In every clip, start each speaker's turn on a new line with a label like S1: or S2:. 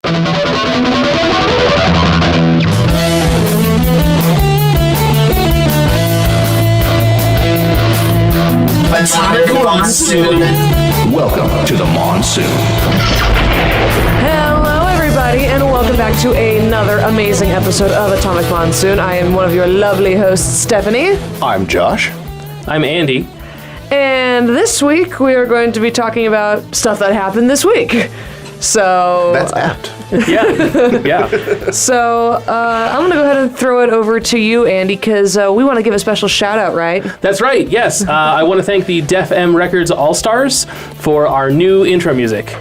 S1: Atomic Monsoon.
S2: Welcome to the Monsoon.
S3: Hello, everybody, and welcome back to another amazing episode of Atomic Monsoon. I am one of your lovely hosts, Stephanie.
S2: I'm Josh.
S4: I'm Andy.
S3: And this week, we are going to be talking about stuff that happened this week. So...
S2: That's apt.
S4: Yeah.
S3: So, I'm going to go ahead and throw it over to you, Andy, because we want to give a special shout-out, right?
S4: That's right, yes. I want to thank the Def M Records All-Stars for our new intro music.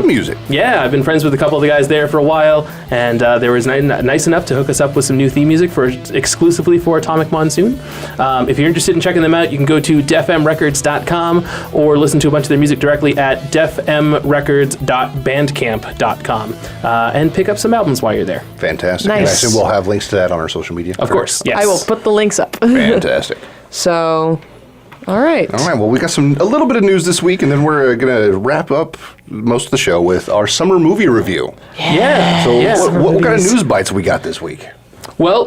S2: Music.
S4: Yeah, I've been friends with a couple of the guys there for a while, and they were nice enough to hook us up with some new theme music exclusively for Atomic Monsoon. If you're interested in checking them out, you can go to defmrecords.com or listen to a bunch of their music directly at defmrecords.bandcamp.com and pick up some albums while you're there.
S2: Fantastic.
S3: Nice.
S2: And I assume we'll have links to that on our social media.
S4: Of course, yes.
S3: I will put the links up.
S2: Fantastic.
S3: So... All right.
S2: Well, we got a little bit of news this week, and then we're going to wrap up most of the show with our summer movie review.
S4: Yeah.
S2: So
S4: yeah.
S2: what kind of news bites we got this week?
S4: Well,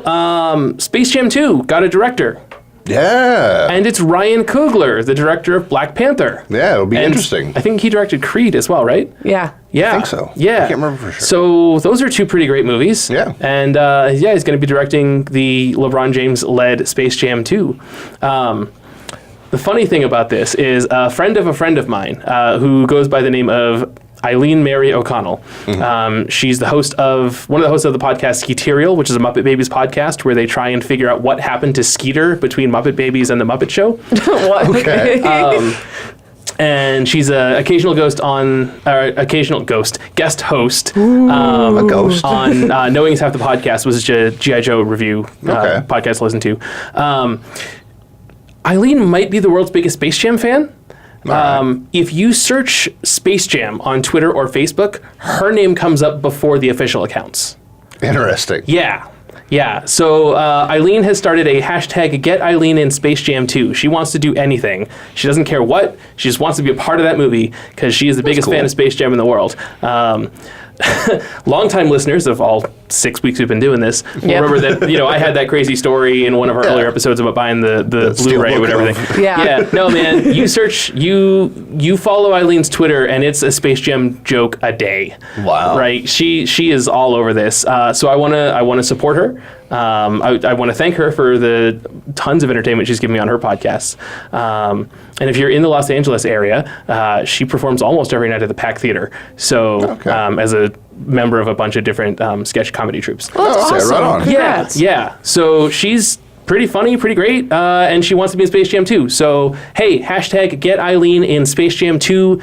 S4: Space Jam 2 got a director.
S2: Yeah.
S4: And it's Ryan Coogler, the director of Black Panther.
S2: Yeah, it'll be
S4: And
S2: interesting.
S4: I think he directed Creed as well, right?
S3: Yeah.
S4: Yeah.
S2: I think so.
S4: Yeah.
S2: I can't remember for sure.
S4: So those are two pretty great movies.
S2: Yeah.
S4: And he's going to be directing the LeBron James-led Space Jam 2. The funny thing about this is a friend of mine who goes by the name of Eileen Mary O'Connell.
S2: Mm-hmm.
S4: She's one of the hosts of the podcast Skeeterial, which is a Muppet Babies podcast where they try and figure out what happened to Skeeter between Muppet Babies and the Muppet Show.
S3: What?
S2: Okay.
S4: And she's an occasional guest host.
S2: A ghost.
S4: On Knowing Is Half the Podcast, was a G.I. Joe review podcast to listen to. Eileen might be the world's biggest Space Jam fan. If you search Space Jam on Twitter or Facebook, her name comes up before the official accounts.
S2: Interesting.
S4: Yeah. So Eileen has started a hashtag Get Eileen in Space Jam 2. She wants to do anything. She doesn't care what. She just wants to be a part of that movie because she is the biggest fan of Space Jam in the world. Longtime listeners of all 6 weeks we've been doing this will remember that I had that crazy story in one of our earlier episodes about buying the Blu-ray or whatever. Yeah. No, man. You search you follow Eileen's Twitter and it's a Space Jam joke a day.
S2: Wow.
S4: Right. She is all over this. So I wanna support her. I want to thank her for the tons of entertainment she's given me on her podcasts. And if you're in the Los Angeles area, she performs almost every night at the Pack Theater. So as a member of a bunch of different sketch comedy troupes.
S3: Oh, that's awesome.
S2: Right on.
S3: Congrats.
S4: Yeah. So she's pretty funny, pretty great, and she wants to be in Space Jam 2. So, hey, hashtag Get Eileen in Space Jam 2.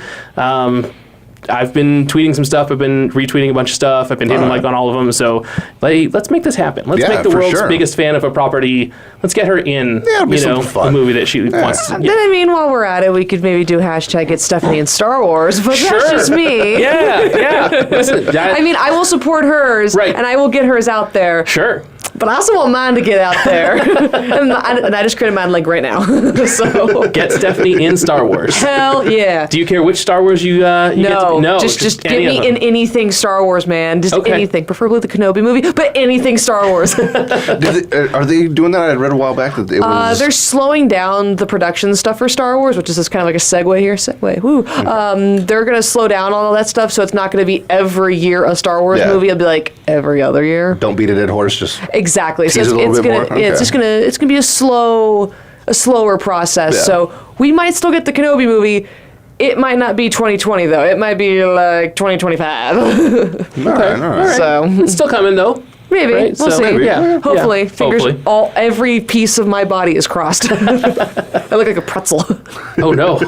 S4: I've been tweeting some stuff. I've been retweeting a bunch of stuff. I've been hitting like on all of them. So let's make this happen. Let's make the world's biggest fan of a property. Let's get her in, the movie that she wants to.
S3: Then, I mean, while we're at it, we could maybe do hashtag Get Stephanie in Star Wars, but that's just me.
S4: Yeah. Listen,
S3: I mean, I will support hers, and I will get hers out there.
S4: Sure.
S3: But I also want mine to get out there. and I just created mine right now. So
S4: get Stephanie in Star Wars.
S3: Hell yeah.
S4: Do you care which Star Wars you get to? No.
S3: Just get me in anything Star Wars, man. Just anything. Preferably the Kenobi movie, but anything Star Wars.
S2: Are they doing that? I read a while back that it was...
S3: They're slowing down the production stuff for Star Wars, which is just kind of like a segue here. Woo. They're going to slow down all that stuff, so it's not going to be every year a Star Wars movie. It'll be like every other year.
S2: Don't beat a dead horse, just...
S3: Exactly. So it's just gonna be a slower process. Yeah. So we might still get the Kenobi movie. It might not be 2020 though. It might be like 2025.
S2: All right.
S3: So
S4: it's still coming though.
S3: Maybe we'll see.
S2: Maybe.
S3: Yeah. Hopefully, every piece of my body is crossed. I look like a pretzel.
S4: Oh no.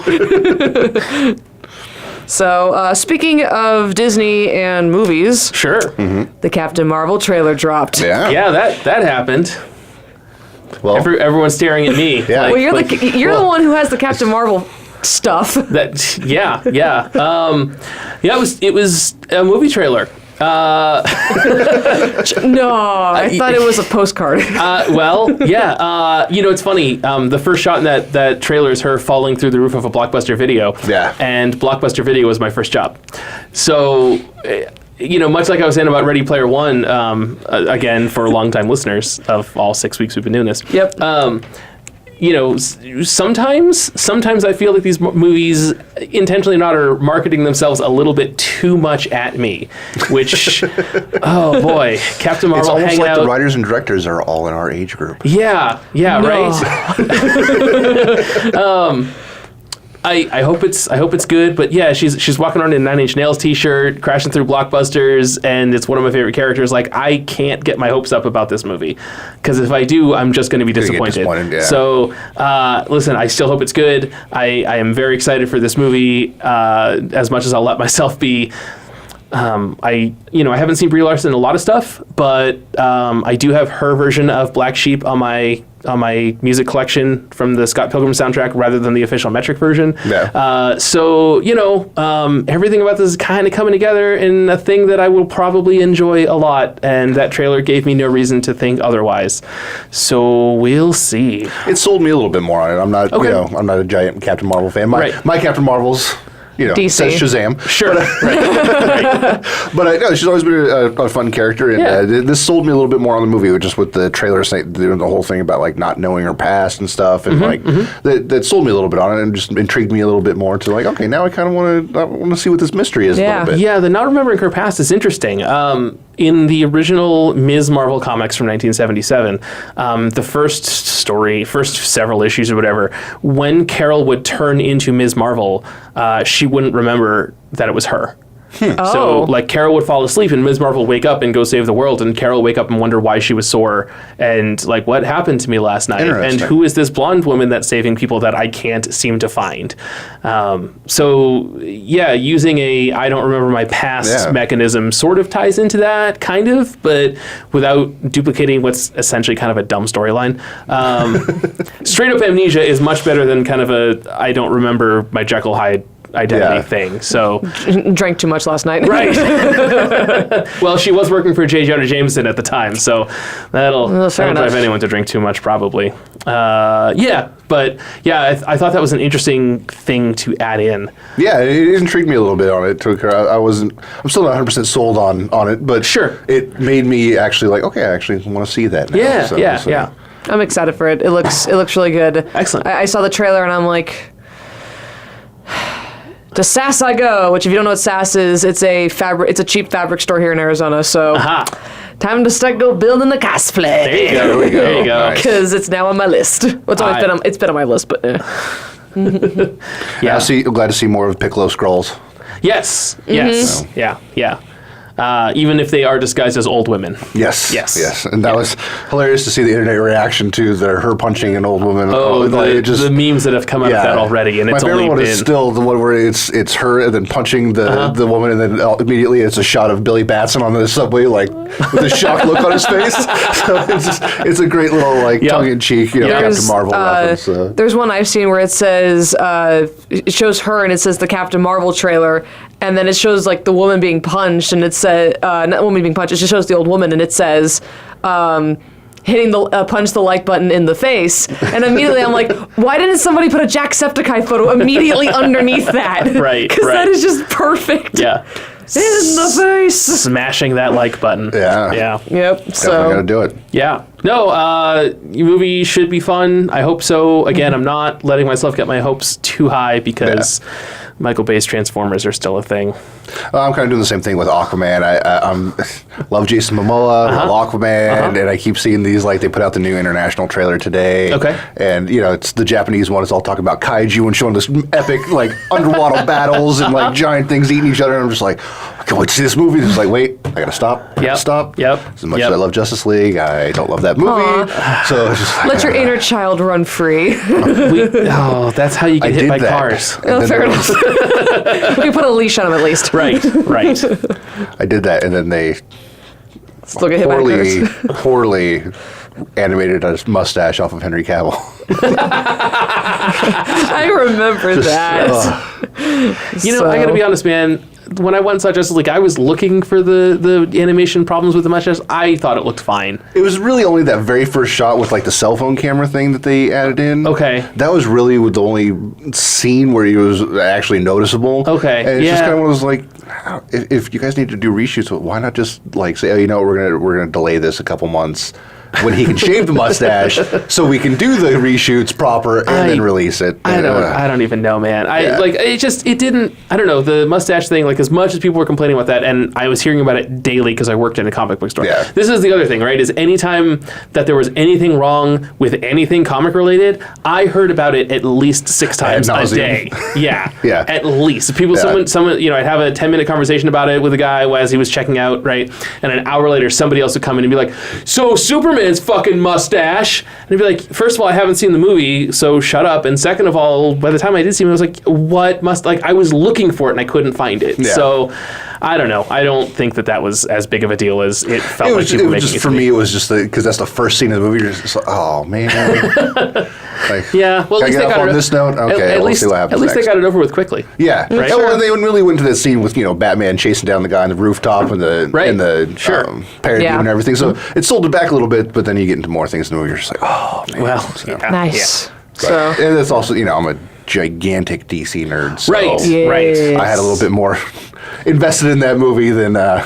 S3: So, speaking of Disney and movies,
S4: sure,
S3: the Captain Marvel trailer dropped.
S4: Yeah, that happened. Well, everyone's staring at me.
S2: Yeah.
S3: Well, you're the one who has the Captain Marvel stuff.
S4: Yeah. It was a movie trailer.
S3: No, I thought it was a postcard.
S4: It's funny. The first shot in that trailer is her falling through the roof of a Blockbuster Video.
S2: Yeah.
S4: And Blockbuster Video was my first job. So much like I was saying about Ready Player One, again, for longtime listeners of all 6 weeks we've been doing this.
S3: Yep.
S4: Sometimes I feel like these movies, intentionally or not, are marketing themselves a little bit too much at me, which, oh boy, Captain Marvel
S2: It's almost
S4: hanging
S2: like
S4: out.
S2: the writers and directors are all in our age group.
S4: Yeah, right. I hope it's good, but yeah, she's walking around in a Nine Inch Nails t-shirt, crashing through Blockbusters, and it's one of my favorite characters. Like, I can't get my hopes up about this movie, because if I do, I'm just going to be disappointed.
S2: Yeah.
S4: So, listen, I still hope it's good. I am very excited for this movie, as much as I'll let myself be. I haven't seen Brie Larson in a lot of stuff, but I do have her version of Black Sheep on my music collection from the Scott Pilgrim soundtrack rather than the official Metric version.
S2: Yeah.
S4: So everything about this is kind of coming together in a thing that I will probably enjoy a lot, and that trailer gave me no reason to think otherwise. So we'll see.
S2: It sold me a little bit more on it. I'm not,
S4: Okay.
S2: I'm not a giant Captain Marvel fan. My Captain Marvel's,
S3: DC.
S2: says Shazam.
S4: Sure. Right.
S2: But I know she's always been a fun character, and this sold me a little bit more on the movie, just with the trailer doing the whole thing about like not knowing her past and stuff, and that sold me a little bit on it, and just intrigued me a little bit more to like, okay, now I kind of want to see what this mystery is a little bit.
S4: Yeah, the not remembering her past is interesting. In the original Ms. Marvel comics from 1977, the first several issues or whatever, when Carol would turn into Ms. Marvel, she wouldn't remember that it was her. So, like, Carol would fall asleep and Ms. Marvel would wake up and go save the world, and Carol would wake up and wonder why she was sore and, like, what happened to me last night? And who is this blonde woman that's saving people that I can't seem to find? Using a I don't remember my past mechanism sort of ties into that, kind of, but without duplicating what's essentially kind of a dumb storyline. Straight up amnesia is much better than kind of a I don't remember my Jekyll Hyde identity thing. So
S3: drank too much last night.
S4: Right. Well, she was working for J. Jonah Jameson at the time, so that'll drive anyone to drink too much, probably. I thought that was an interesting thing to add in.
S2: Yeah, it intrigued me a little bit on it. I'm still not 100% sold on it, but
S4: sure,
S2: it made me actually like, okay, I actually want to see that now.
S4: Yeah.
S3: I'm excited for it. It looks really good.
S4: Excellent.
S3: I saw the trailer and I'm like, to SAS I go, which if you don't know what SAS is, it's a cheap fabric store here in Arizona. So time to start building the cosplay.
S4: There you go.
S3: Because it's now on my list. Well, it's been on my list, but
S2: yeah. I'm glad to see more of Piccolo Skrulls.
S4: Yes. Yeah. Even if they are disguised as old women.
S2: Yes. And that was hilarious to see the internet reaction to her punching an old woman.
S4: The memes that have come out of that already. And it's
S2: my favorite
S4: only
S2: one
S4: been...
S2: is still the one where it's her and then punching the woman, and then immediately it's a shot of Billy Batson on the subway, like with a shocked look on his face. So it's a great little tongue-in-cheek, Captain Marvel reference.
S3: There's one I've seen where it says, it shows her and it says the Captain Marvel trailer, and then it shows like the woman being punched, and it says, not the woman being punched, it just shows the old woman, and it says, hitting the punch the like button in the face, and immediately I'm like, why didn't somebody put a Jacksepticeye photo immediately underneath that?
S4: Right.
S3: Because that is just perfect.
S4: Yeah.
S3: In the face.
S4: Smashing that like button.
S2: Yeah.
S3: Yep.
S2: Definitely gotta do it.
S4: Yeah. No, movie should be fun. I hope so. Again, I'm not letting myself get my hopes too high because Michael Bay's Transformers are still a thing.
S2: I'm kind of doing the same thing with Aquaman. I love Jason Momoa, love Aquaman, and I keep seeing these, like, they put out the new international trailer today.
S4: Okay.
S2: And, it's the Japanese one. It's all talking about kaiju and showing this epic, like, underwater battles and, like, giant things eating each other. And I'm just like, I can't wait to see this movie. It's like, wait, I gotta stop. Stop.
S4: Yep.
S2: As much as I love Justice League, I don't love that movie. So it's just like,
S3: let your inner child run free.
S4: That's how you get hit by cars.
S3: Fair enough. We can put a leash on him at least.
S4: Right.
S2: I did that, and then they
S3: still get hit by cars.
S2: poorly animated a mustache off of Henry Cavill.
S3: I remember that.
S4: I gotta be honest, man. when I went and saw Justice League, I was looking for the animation problems with the mustache. I thought it looked fine.
S2: It was really only that very first shot with like the cell phone camera thing that they added in.
S4: Okay.
S2: That was really the only scene where he was actually noticeable.
S4: Okay,
S2: And it's
S4: yeah.
S2: just kind of was like, if you guys need to do reshoots, why not just like say, oh, you know, we're gonna delay this a couple months when he can shave the mustache, so we can do the reshoots proper and then release it.
S4: I don't even know, man. It didn't. I don't know, the mustache thing. Like, as much as people were complaining about that, and I was hearing about it daily because I worked in a comic book store.
S2: Yeah.
S4: This is the other thing, right? Is anytime that there was anything wrong with anything comic related, I heard about it at least 6 times a day. Yeah,
S2: Yeah.
S4: at least. People, someone, you know, I'd have a 10-minute conversation about it with a guy as he was checking out, right? And an hour later, somebody else would come in and be like, "So Superman's fucking mustache," and I'd be like, first of all, I haven't seen the movie, so shut up, and second of all, by the time I did see it, I was like, what must, like, I was looking for it and I couldn't find it.
S2: Yeah.
S4: So I don't know, I don't think that was as big of a deal as it felt like people were making it
S2: for me, it was just because that's the first scene of the movie. You're just like, oh man. Like,
S4: yeah, well, at least
S2: can I
S4: they
S2: get
S4: got
S2: off
S4: it
S2: on this note. Okay,
S4: at
S2: we'll see what happens.
S4: At least
S2: next.
S4: they got it over with quickly.
S2: Yeah,
S4: Right.
S2: Yeah, well, they really went to that scene with, you know, Batman chasing down the guy on the rooftop and the paradigm
S3: Yeah.
S2: and everything. So it sold it back a little bit, but then you get into more things in the movie. You're just like, oh man.
S4: Well,
S2: So-
S4: yeah.
S3: Nice.
S2: But- and it's also, you know, I'm a gigantic DC nerd, so
S4: Right.
S3: Yes.
S2: I had a little bit more invested in that movie than I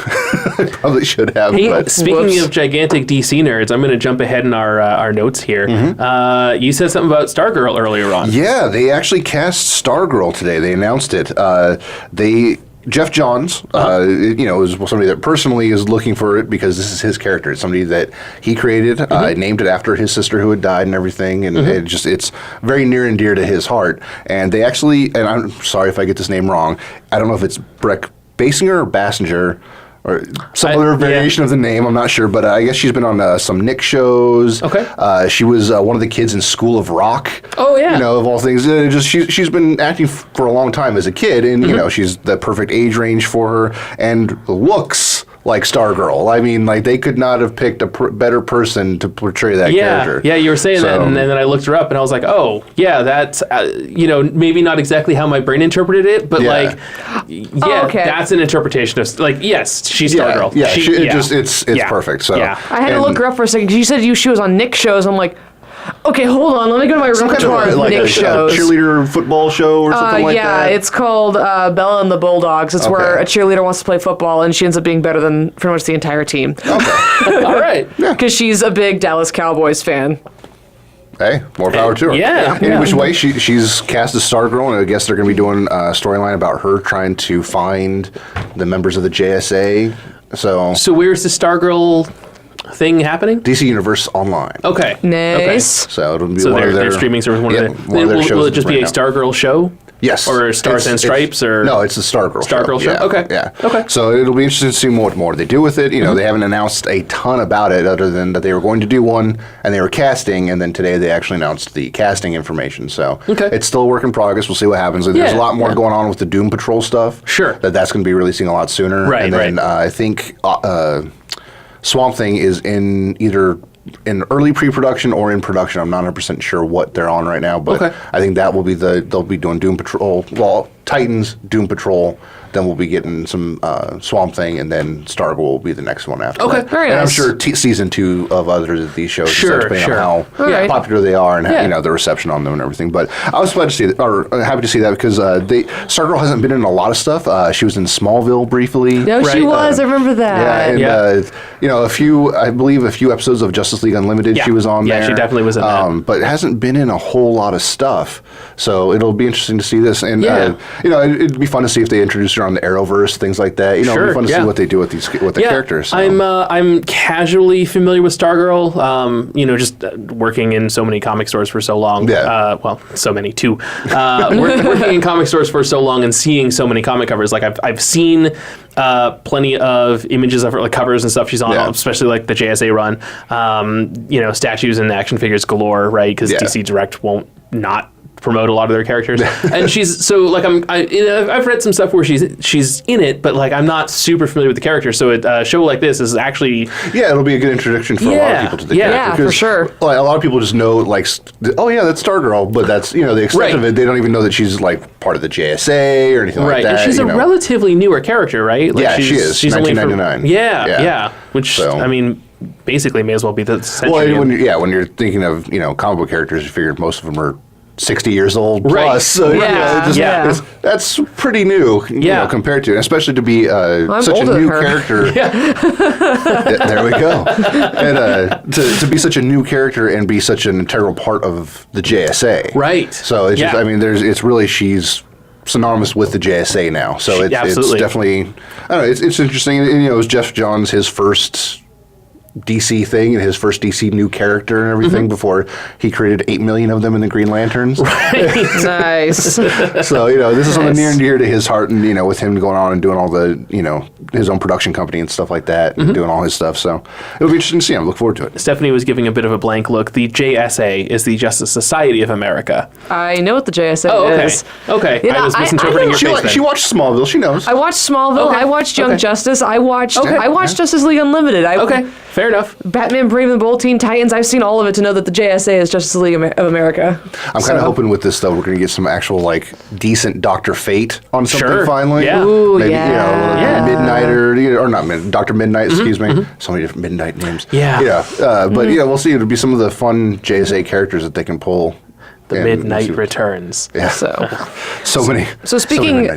S2: probably should have.
S4: Hey,
S2: but
S4: speaking
S3: Whoops.
S4: of gigantic DC nerds, I'm going to jump ahead in our notes here. You said something about Stargirl earlier on.
S2: yeah, they actually cast Stargirl today. They announced it. Jeff Johns, you know, is somebody that personally is looking for it because this is his character. It's somebody that he created, named it after his sister who had died and everything, and it's very near and dear to his heart. And they actually, and I'm sorry if I get this name wrong, I don't know if it's Breck Basinger or Bassinger, or some other variation of the name. I'm not sure, but I guess she's been on some Nick shows.
S4: Okay.
S2: She was one of the kids in School of Rock.
S4: Oh, yeah.
S2: You know, of all things, she's been acting for a long time as a kid, and you know, she's the perfect age range for her, and looks like Stargirl. I mean, like, they could not have picked a better person to portray that character.
S4: Yeah, you were saying that, and then I looked her up, and I was like, oh, yeah, that's, you know, maybe not exactly how my brain interpreted it, but
S2: Yeah.
S4: that's an interpretation of, like, yes, she's Stargirl.
S2: Yeah, it's perfect. So
S4: Yeah.
S3: I had to look her up for a second because you said she was on Nick shows. I'm like, okay, hold on, let me go to my repertoire of
S2: like
S3: Nick
S2: a
S3: shows.
S2: cheerleader football show or something like that.
S3: Yeah, it's called Bella and the Bulldogs. It's where a cheerleader wants to play football and she ends up being better than pretty much the entire team
S4: All right.
S3: because she's a big Dallas Cowboys fan.
S2: Hey, more power to her.
S4: Yeah.
S2: Any which way, she's cast as Stargirl, and I guess they're going to be doing a storyline about her trying to find the members of the JSA.
S4: So where's the Stargirl thing happening?
S2: DC Universe Online.
S4: Okay.
S3: Nice.
S2: So it'll be
S4: So
S2: one of
S4: their
S2: their
S4: streaming service.
S2: one of their shows.
S4: Will it just be a
S2: right now.
S4: Stargirl show?
S2: Yes.
S4: Or Stars and Stripes, or
S2: no, it's the Stargirl show.
S4: Stargirl show?
S2: Yeah.
S4: Okay.
S2: Yeah.
S4: Okay.
S2: So it'll be interesting to see what more they do with it. You know, they haven't announced a ton about it other than that they were going to do one and they were casting, and then today they actually announced the casting information. So it's still a work in progress. We'll see what happens. There's a lot more going on with the Doom Patrol stuff.
S4: Sure.
S2: That's going to be releasing a lot sooner.
S4: Right,
S2: And then I think Swamp Thing is either in early pre-production or in production. I'm not 100% sure what they're on right now, but I think that will be they'll be doing Doom Patrol. Well, Titans, Doom Patrol. Then we'll be getting some Swamp Thing, and then Stargirl will be the next one after.
S4: Okay,
S2: that.
S3: very
S2: And I'm
S3: nice.
S2: sure season 2 of others of these shows,
S4: Sure,
S2: depending
S4: sure.
S2: on how
S3: Alright.
S2: popular they are and
S4: Yeah.
S2: you know, the reception on them and everything. But I was glad to see that, or happy to see that, because Stargirl hasn't been in a lot of stuff. She was in Smallville briefly.
S3: No, she
S4: Right.
S3: was. I remember that.
S2: And you know, I believe a few episodes of Justice League Unlimited.
S4: Yeah.
S2: She was on there.
S4: Yeah, she definitely was in that.
S2: But hasn't been in a whole lot of stuff. So it'll be interesting to see this. And
S4: Yeah.
S2: you know, it'd be fun to see if they introduce her on the Arrowverse, things like that. You know, it'd be fun to see what they do with the characters. So.
S4: I'm casually familiar with Stargirl. You know, just working in so many comic stores for so long.
S2: Yeah.
S4: Well, so many too. Working in comic stores for so long and seeing so many comic covers. Like I've seen plenty of images of her, like covers and stuff she's on, especially like the JSA run. You know, statues and action figures galore, right? Because DC Direct won't not promote a lot of their characters. And she's so like I've read some stuff where she's in it, but like I'm not super familiar with the character. So a show like this is actually
S2: it'll be a good introduction for a lot of people to the character.
S3: Yeah, for sure.
S2: Like, a lot of people just know like, oh yeah, that's Stargirl, but that's the extent of it. They don't even know that she's like part of the JSA or anything like that.
S4: And she's a relatively newer character, right? Like,
S2: she is. She's 1999.
S4: Yeah. Which I mean, basically may as well be the century.
S2: Well, when you're thinking of comic book characters, you figure most of them are 60 years old plus.
S4: Right.
S2: So that's pretty new. Compared to, especially to be such a new character. There we go. And to be such a new character and be such an integral part of the JSA.
S4: Right.
S2: So it's just, I mean, it's really she's synonymous with the JSA now. So it's definitely, I don't know, it's interesting. And, it was Jeff Johns, his first DC thing and his first DC new character and everything before he created 8 million of them in the Green Lanterns.
S4: Right.
S3: Nice.
S2: So, this is something near and dear to his heart, and, with him going on and doing all the, his own production company and stuff like that and doing all his stuff. So it'll be interesting to see him. Look forward to it.
S4: Stephanie was giving a bit of a blank look. The JSA is the Justice Society of America.
S3: I know what the JSA is.
S4: Okay. I was misinterpreting your face then.
S2: She watched Smallville. She knows.
S3: I watched Smallville. I watched Young Justice. I watched Justice League Unlimited.
S4: Fair enough.
S3: Batman, Brave and the Bold, Teen Titans. I've seen all of it to know that the JSA is Justice League of America.
S2: I'm kind of hoping with this, though, we're going to get some actual, decent Dr. Fate on something finally.
S4: Yeah.
S3: Ooh,
S2: maybe, Midnighter, or not Dr. Midnight, excuse me. So many different Midnight names. But, we'll see. It'll be some of the fun JSA characters that they can pull.
S4: The Midnight Returns.
S2: Yeah. So many.
S3: So speaking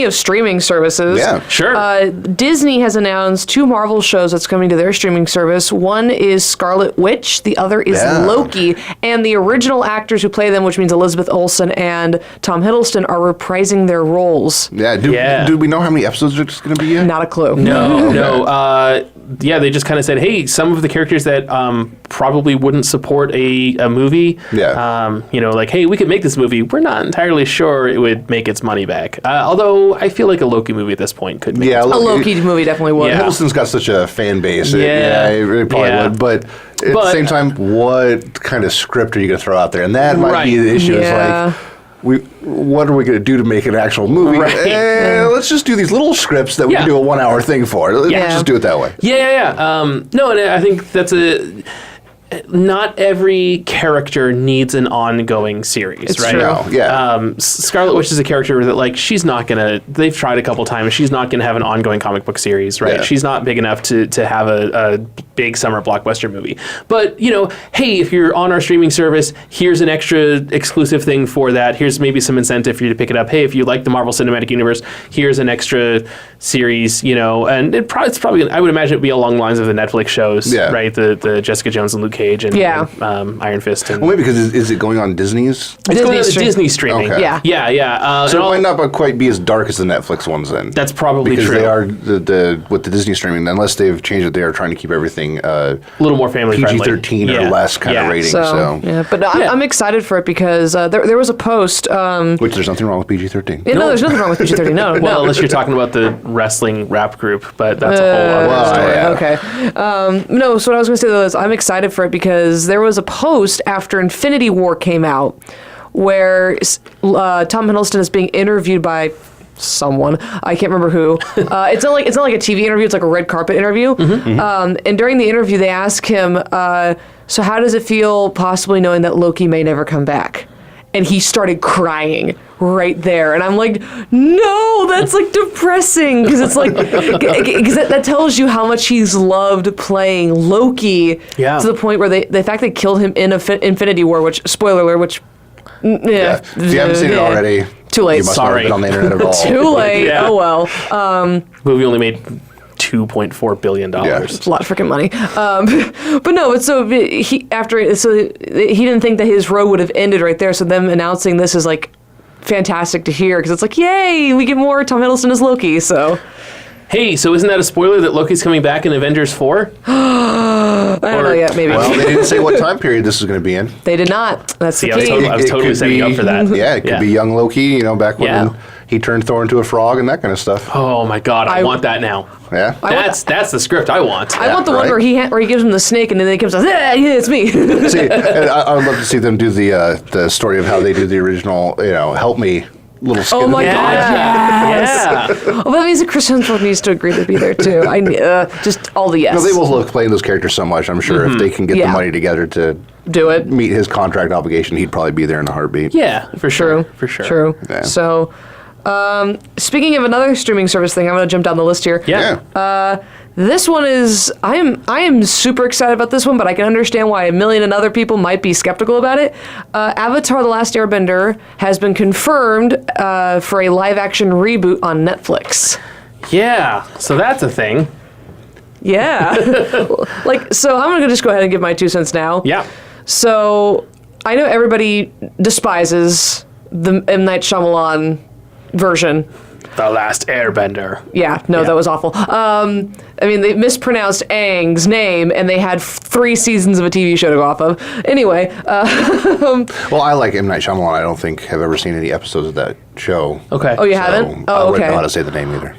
S3: of streaming services,
S4: sure.
S3: Disney has announced 2 Marvel shows that's coming to their streaming service. One is Scarlet Witch, the other is Loki, and the original actors who play them, which means Elizabeth Olsen and Tom Hiddleston, are reprising their roles.
S2: Do we know how many episodes it's going to be yet?
S3: Not a clue.
S4: No. They just kind of said, hey, some of the characters that probably wouldn't support a movie, hey, we could make this movie. We're not entirely sure it would make its money back. Although I feel like a Loki movie at this point could make
S3: a Loki movie definitely would.
S2: Hiddleston's got such a fan base. It really probably would. But at the same time, what kind of script are you going to throw out there? And that might be the issue.
S3: Yeah.
S2: It's what are we going to do to make an actual movie? Let's just do these little scripts that we can do a 1 hour thing for. Let's just do it that way.
S4: No, and I think that's not every character needs an ongoing series,
S3: it's
S4: right?
S3: True.
S4: Scarlet Witch is a character that she's not gonna. They've tried a couple times. She's not gonna have an ongoing comic book series, right? She's not big enough to have a big summer blockbuster movie. But hey, if you're on our streaming service, here's an extra exclusive thing for that. Here's maybe some incentive for you to pick it up. Hey, if you like the Marvel Cinematic Universe, here's an extra series. And it's probably gonna, I would imagine it'd be along the lines of the Netflix shows, right? The Jessica Jones and Luke Cage and Iron Fist. And
S2: maybe because is it going on Disney's?
S4: It's going on Disney streaming.
S2: Okay.
S4: Yeah.
S2: So it might not quite be as dark as the Netflix ones then.
S4: That's probably
S2: because
S4: true.
S2: They are with the Disney streaming. Unless they've changed it, they are trying to keep everything a
S4: little more family friendly.
S2: PG-13 or less kind of rating.
S3: But I'm excited for it because there was a post.
S2: Which there's nothing wrong with PG-13.
S3: No, there's nothing wrong with PG-13. No.
S4: Well, unless you're talking about the wrestling rap group, but that's a whole other story.
S3: Okay. No, so what I was going to say though is I'm excited for it because there was a post after Infinity War came out where Tom Hiddleston is being interviewed by someone, I can't remember who. It's not like a TV interview, it's like a red carpet interview. And during the interview they ask him, so how does it feel possibly knowing that Loki may never come back? And he started crying right there. And I'm like, no, that's depressing. Because it's because that tells you how much he's loved playing Loki to the point where the fact they killed him in Infinity War, which, spoiler alert, which,
S2: if you haven't seen it already,
S3: too late.
S2: You must not have been on the internet at all.
S3: Too late. Oh well.
S4: Movie only made $2.4 billion.
S3: It's a lot of freaking money. But no, he didn't think that his road would have ended right there. So them announcing this is fantastic to hear because it's yay, we get more Tom Hiddleston as Loki. So.
S4: Hey, so isn't that a spoiler that Loki's coming back in Avengers 4?
S3: I don't know yet, maybe.
S2: Well, they didn't say what time period this is going to be in.
S3: They did not. That's the key.
S4: I was totally setting you up for that.
S2: Yeah, it could be young Loki, back when he turned Thor into a frog and that kind of stuff.
S4: Oh my god, I want that now.
S2: Yeah.
S4: That's the script I want.
S3: I want the one
S2: right.
S3: where he gives him the snake and then he comes out, yeah, it's me.
S2: See, and I would love to see them do the story of how they do the original, help me little skit.
S3: Oh my
S2: of the
S3: God,
S2: movie.
S3: yes.
S4: Yeah.
S3: Well, that means that Chris Hemsworth needs to agree to be there too. Just all the yes.
S2: No, they both love playing those characters so much. I'm sure if they can get
S3: Yeah.
S2: the money together to
S3: do it.
S2: meet his contract obligation, he'd probably be there in a heartbeat.
S4: Yeah, for sure.
S3: True.
S4: For sure.
S3: True.
S2: Yeah.
S3: So, speaking of another streaming service thing, I'm going to jump down the list here.
S4: Yeah.
S3: This one is I am super excited about this one, but I can understand why a million and other people might be skeptical about it. Avatar: The Last Airbender has been confirmed for a live action reboot on Netflix.
S4: Yeah. So that's a thing.
S3: Yeah. So I'm gonna just go ahead and give my 2 cents now.
S4: Yeah.
S3: So I know everybody despises the M. Night Shyamalan version.
S4: The Last Airbender.
S3: Yeah, no, that was awful. I mean, they mispronounced Aang's name, and they had 3 seasons of a TV show to go off of. Anyway,
S2: Well, I like M. Night Shyamalan. I don't think I've ever seen any episodes of that show.
S4: Okay.
S3: oh, you
S2: So
S3: haven't?
S2: I
S3: Oh,
S2: wouldn't
S3: okay.
S2: know how to say the name either.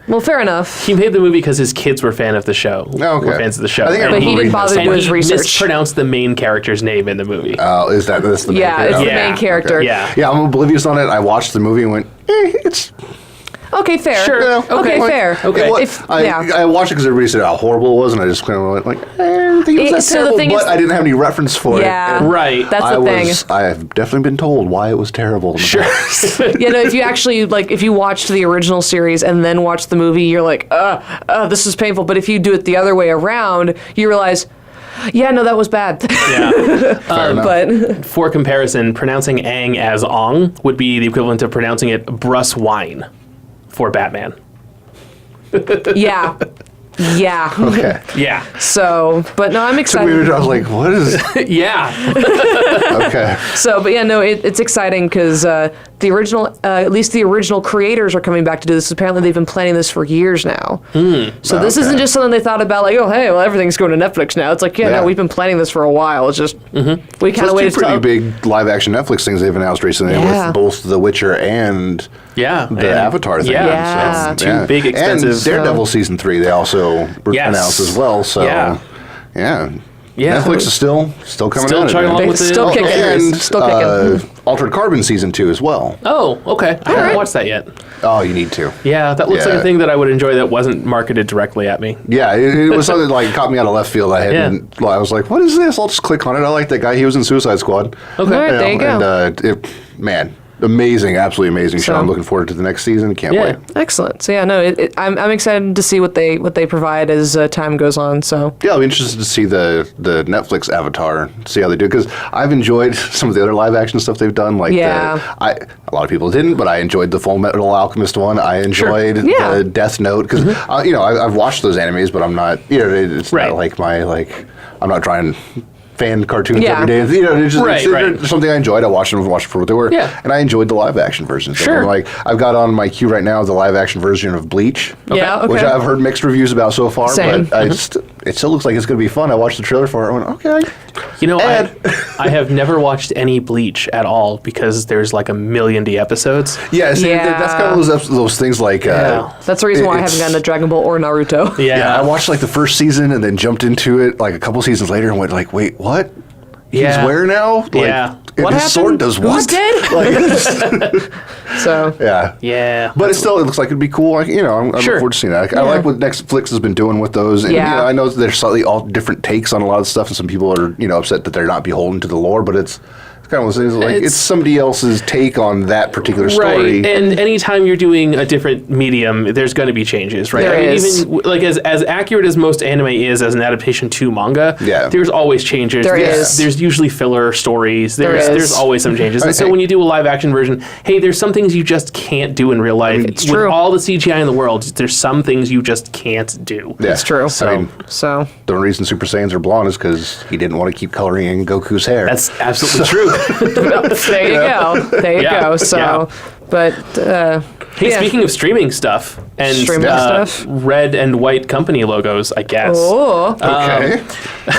S3: Well, fair enough.
S4: He made the movie because his kids were fan of the show.
S2: Oh, okay.
S4: Were fans of the show.
S2: I think I
S4: And
S3: But he didn't bother to
S4: and
S3: do his
S4: he
S3: research.
S4: mispronounced the main character's name in the movie.
S2: That's the main
S3: Yeah,
S2: character?
S3: it's the
S2: Okay.
S3: main character.
S4: Yeah.
S2: Yeah, I'm oblivious on it. I watched the movie and went, it's
S3: Okay, fair.
S4: Sure.
S2: Yeah,
S3: Okay,
S4: okay.
S3: fair.
S4: Okay.
S2: I watched it because everybody said how horrible it was, and I just kind of went like, I don't think it was that
S3: So the
S2: terrible,
S3: thing
S2: but
S3: is-
S2: I didn't have any reference for
S3: Yeah.
S2: it. And
S4: Right.
S3: That's the thing.
S2: I have definitely been told why it was terrible. In the
S4: Sure.
S2: past.
S3: Yeah, no, if you actually, if you watched the original series and then watch the movie, you're like, this is painful. But if you do it the other way around, you realize, yeah, no, that was bad.
S4: Yeah.
S2: Fair enough.
S3: But
S4: For comparison, pronouncing Aang as Ong would be the equivalent of pronouncing it Brus Wine for Batman.
S3: yeah. Yeah.
S2: Okay.
S4: Yeah.
S3: So, but no, I'm
S2: Took me a minute,
S3: excited.
S2: I was like, what is...
S4: Yeah.
S2: Okay.
S3: So, but yeah, no, it's exciting because the original, at least the original creators are coming back to do this. Apparently, they've been planning this for years now. So this isn't just something they thought about, like, oh, hey, well, everything's going to Netflix now. It's like, yeah,
S2: Yeah.
S3: no, we've been planning this for a while. It's just we kind
S2: There's
S3: of
S2: two
S3: waited
S2: pretty
S3: till
S2: big live-action Netflix things they've announced recently
S3: Yeah.
S2: with both The Witcher and
S4: Yeah.
S2: the Avatar thing.
S4: Yeah.
S3: Yeah.
S4: That's two big, expensive.
S2: And Daredevil Season 3 they also
S4: Yes.
S2: announced as well. So,
S4: Yeah.
S2: yeah.
S4: Yeah.
S2: Netflix is still coming
S4: Still
S2: out.
S4: chugging along with it.
S3: Still kicking.
S2: And
S3: Still kicking.
S2: Altered Carbon Season 2 as well.
S4: Oh, okay. I haven't watched that yet.
S2: Oh, you need to.
S4: Yeah, that looks like
S2: Yeah.
S4: a thing that I would enjoy that wasn't marketed directly at me.
S2: Yeah, it was something like caught me out of left field. I was like, what is this? I'll just click on it. I like that guy. He was in Suicide Squad.
S4: Okay.
S3: All right, there you go.
S2: And, man, amazing, absolutely amazing show.
S3: So-
S2: I'm looking forward to the next season. Can't
S4: Yeah.
S2: wait.
S3: Excellent. So yeah, no, I'm excited to see what they provide as time goes on. So
S2: Yeah, I'll be interested to see the Netflix Avatar, see how they do. Because I've enjoyed some of the other live action stuff they've done. Like,
S3: Yeah.
S2: a lot of people didn't, but I enjoyed the Full Metal Alchemist one. I enjoyed
S3: Yeah.
S2: the Death Note because I've watched those animes, but I'm not. It's
S4: Right.
S2: not like I'm not trying. Fan cartoons
S3: Yeah.
S2: every day. It's just
S4: Right, right.
S2: it's something I enjoyed. I watched them for what they were.
S4: Yeah.
S2: And I enjoyed the live action versions.
S4: Sure.
S2: And like I've got on my queue right now the live action version of Bleach.
S3: Yeah, okay.
S2: Which I've heard mixed reviews about so far.
S3: Same.
S2: But it still looks like it's going to be fun. I watched the trailer for it. I went, okay.
S4: You know,
S2: Ed.
S4: I have never watched any Bleach at all because there's like a million episodes.
S2: Yeah, see,
S3: Yeah.
S2: that's kind of those things like.
S4: Yeah.
S3: that's the reason why I haven't
S2: it's-
S3: gotten to Dragon Ball or Naruto.
S2: Yeah, I watched like the first season and then jumped into it like a couple seasons later and went like, wait, what?
S4: Yeah.
S2: He's where now? Like,
S4: Yeah.
S2: and
S3: What
S2: his sword
S3: happened?
S2: does
S3: Who's
S2: what?
S3: dead?
S2: Like,
S3: So
S2: yeah.
S4: Yeah.
S2: But it still looks like it'd be cool. Like, I'm looking
S4: Sure.
S2: forward to seeing that. I like what Netflix has been doing with those. And,
S3: Yeah.
S2: I know there's slightly all different takes on a lot of stuff, and some people are, upset that they're not beholden to the lore, but it's kind of one of those things like it's somebody else's take on that particular story.
S4: Right, and anytime you're doing a different medium, there's going to be changes, right?
S3: There is.
S4: Even like as accurate as most anime is as an adaptation to manga,
S2: Yeah.
S4: there's always changes.
S3: There
S4: there's,
S3: is.
S4: There's usually filler stories.
S3: There
S4: There's
S3: is.
S4: always some changes. And so when you do a live action version, hey, there's some things you just can't do in real life.
S3: It's
S4: With
S3: true.
S4: all the CGI in the world, there's some things you just can't do.
S2: Yeah.
S3: it's true.
S2: I mean,
S3: So
S2: the reason Super Saiyans are blonde is because he didn't want to keep coloring in Goku's hair.
S4: That's absolutely true.
S3: There you go. There you
S4: Yeah.
S3: go. So,
S4: Yeah.
S3: but
S4: Hey,
S3: yeah.
S4: speaking of streaming stuff and
S3: Streaming stuff?
S4: red and white company logos, I guess.
S3: Oh,
S2: Okay.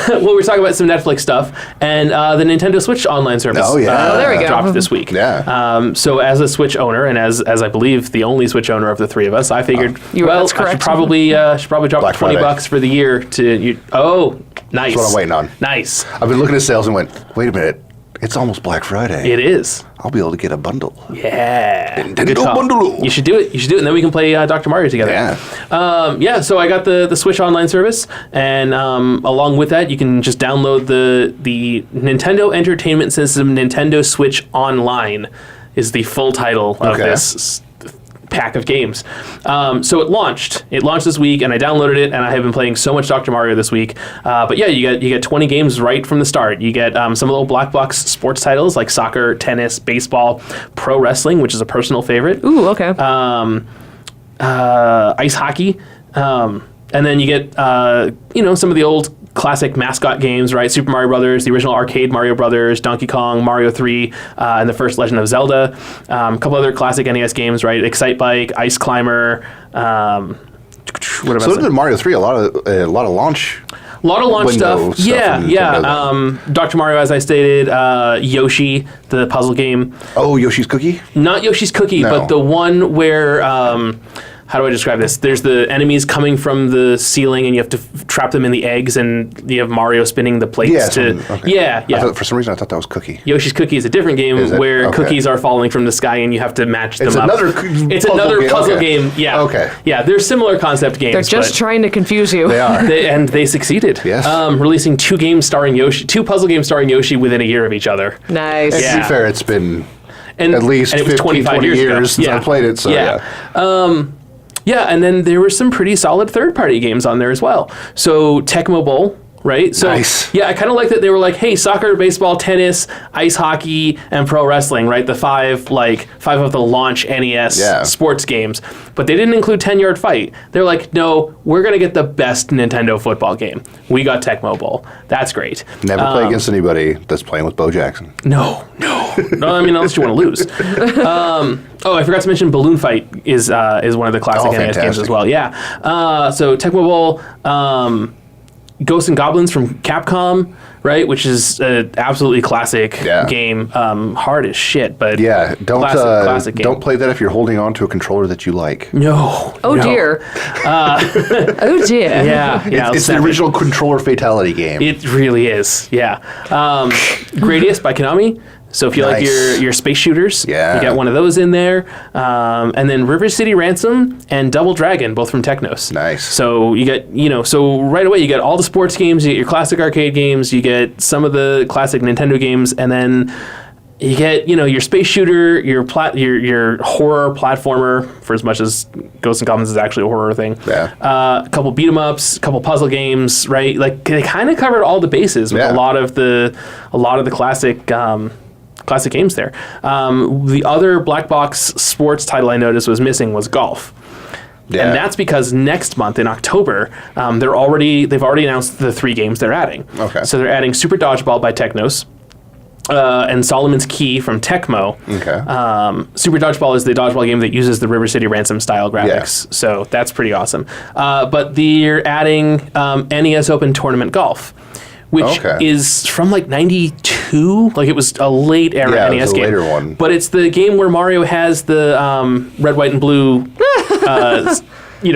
S4: Well, we're talking about some Netflix stuff and the Nintendo Switch online service.
S2: Oh, yeah.
S3: Oh, there we go.
S4: Dropped this week.
S2: Yeah.
S4: So as a Switch owner and as I believe the only Switch owner of the three of us, I figured,
S3: That's
S4: I
S3: correct.
S4: should probably drop
S2: Black Friday.
S4: $20 for the year to you. Oh, nice.
S2: That's what I'm waiting on.
S4: Nice.
S2: I've been looking at sales and went, wait a minute, it's almost Black Friday.
S4: It is.
S2: I'll be able to get a bundle.
S4: Yeah.
S2: Nintendo
S4: Good call.
S2: bundle.
S4: You should do it. You should do it, and then we can play Dr. Mario together.
S2: Yeah.
S4: So I got the Switch Online service, and along with that, you can just download the Nintendo Entertainment System Nintendo Switch Online is the full title of
S2: Okay.
S4: this pack of games. So it launched this week, and I downloaded it, and I have been playing so much Dr. Mario this week. But yeah, you get 20 games right from the start. You get some little black box sports titles like soccer, tennis, baseball, pro wrestling, which is a personal favorite,
S3: ooh, okay.
S4: ice hockey, and then you get some of the old classic mascot games, right? Super Mario Brothers, the original arcade Mario Brothers, Donkey Kong, Mario 3, and the first Legend of Zelda. A couple other classic NES games, right? Excite Bike, Ice Climber. What about
S2: So did Mario 3, a lot of launch.
S4: a lot of launch
S2: Window
S4: stuff.
S2: stuff
S4: Yeah,
S2: from
S4: yeah.
S2: Nintendo.
S4: Dr. Mario, as I stated, Yoshi, the puzzle game.
S2: Oh, Yoshi's Cookie?
S4: Not Yoshi's Cookie,
S2: No.
S4: but the one where, how do I describe this? There's the enemies coming from the ceiling, and you have to trap them in the eggs, and you have Mario spinning the plates
S2: Yeah.
S4: to.
S2: Okay.
S4: Yeah, yeah.
S2: For some reason, I thought that was Cookie.
S4: Yoshi's Cookie is a different game
S2: Is it?
S4: where
S2: Okay.
S4: cookies are falling from the sky, and you have to match them
S2: It's
S4: up.
S2: another
S4: It's
S2: puzzle
S4: another
S2: game.
S4: puzzle
S2: Okay.
S4: game. Yeah.
S2: Okay.
S4: Yeah, they're similar concept games.
S3: They're just
S4: but
S3: trying to confuse you.
S2: They are.
S4: they succeeded.
S2: Yes.
S4: Releasing two puzzle games starring Yoshi within a year of each other.
S3: Nice.
S2: And
S4: Yeah.
S2: to be fair, it's been
S4: And
S2: at least
S4: and it was
S2: 15,
S4: 25
S2: 20
S4: years, ago.
S2: years since I played it. So yeah.
S4: Yeah, and then there were some pretty solid third-party games on there as well. So Tecmo Bowl, right? So
S2: Nice.
S4: yeah, I kind of like that they were like, hey, soccer, baseball, tennis, ice hockey, and pro wrestling, right? The five of the launch NES
S2: Yeah.
S4: sports games. But they didn't include 10-Yard Fight. They're like, no, we're gonna get the best Nintendo football game. We got Tecmo Bowl. That's great.
S2: Never play against anybody that's playing with Bo Jackson.
S4: No. I mean, unless you want to lose. I forgot to mention Balloon Fight is one of the classic NES games
S2: fantastic.
S4: as well. Yeah. So Tecmo Bowl, Ghosts and Goblins from Capcom, right? Which is an absolutely classic
S2: Yeah.
S4: game. Hard as shit, but
S2: Yeah,
S4: classic game.
S2: don't play that if you're holding on to a controller that you like.
S4: No.
S3: Oh
S4: no.
S3: dear. Oh dear.
S4: Yeah. Yeah.
S2: It's the
S4: snap it.
S2: original controller fatality game.
S4: It really is, yeah. Gradius by Konami. So if you like
S2: Nice.
S4: your space shooters,
S2: Yeah.
S4: you got one of those in there. And then River City Ransom and Double Dragon, both from Technos.
S2: Nice.
S4: So you get, so right away you get all the sports games, you get your classic arcade games, you get some of the classic Nintendo games, and then you get, your space shooter, your horror platformer, for as much as Ghosts and Goblins is actually a horror thing.
S2: Yeah.
S4: A couple beat 'em ups, a couple puzzle games, right? Like they kind of covered all the bases with
S2: Yeah.
S4: a lot of the classic games there. The other black box sports title I noticed was missing was golf.
S2: Yeah.
S4: And that's because next month in October, they've already announced the 3 games they're adding.
S2: Okay.
S4: So they're adding Super Dodgeball by Technos, and Solomon's Key from Tecmo.
S2: Okay.
S4: Super Dodgeball is the dodgeball game that uses the River City Ransom style graphics, so that's pretty awesome. But they're adding NES Open Tournament Golf, which
S2: Okay.
S4: is from like '92. Like it was a late era
S2: Yeah, it
S4: NES
S2: was a
S4: game.
S2: later one.
S4: But it's the game where Mario has the red, white, and blue.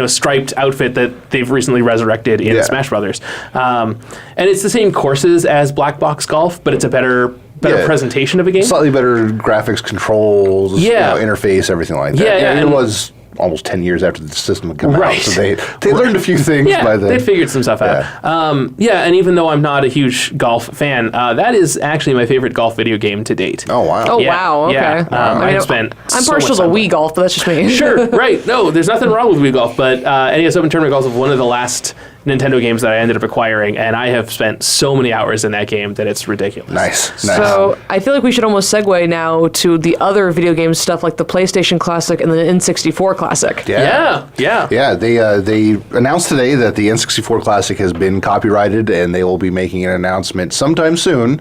S4: Striped outfit that they've recently resurrected in
S2: Yeah.
S4: Smash Brothers, and it's the same courses as Black Box Golf, but it's a better
S2: Yeah.
S4: presentation of a game.
S2: Slightly better graphics, controls,
S4: Yeah.
S2: interface, everything like that.
S4: Yeah,
S2: it
S4: and-
S2: was almost 10 years after the system had come out,
S4: Right.
S2: so they learned a few things
S4: Yeah,
S2: by then.
S4: they figured some stuff out. And even though I'm not a huge golf fan, that is actually my favorite golf video game to date.
S2: Oh, wow.
S3: Oh,
S4: Yeah,
S3: wow. Okay.
S4: yeah. I've spent
S3: I'm
S4: so
S3: partial
S4: much
S3: to
S4: time
S3: Wii golf, but that's just me.
S4: Sure, right. No, there's nothing wrong with Wii Golf, but NES Open Tournament Golf is one of the last Nintendo games that I ended up acquiring, and I have spent so many hours in that game that it's ridiculous.
S2: Nice.
S3: So I feel like we should almost segue now to the other video game stuff like the PlayStation Classic and the N64 Classic.
S4: Yeah.
S2: Yeah, they announced today that the N64 Classic has been copyrighted, and they will be making an announcement sometime soon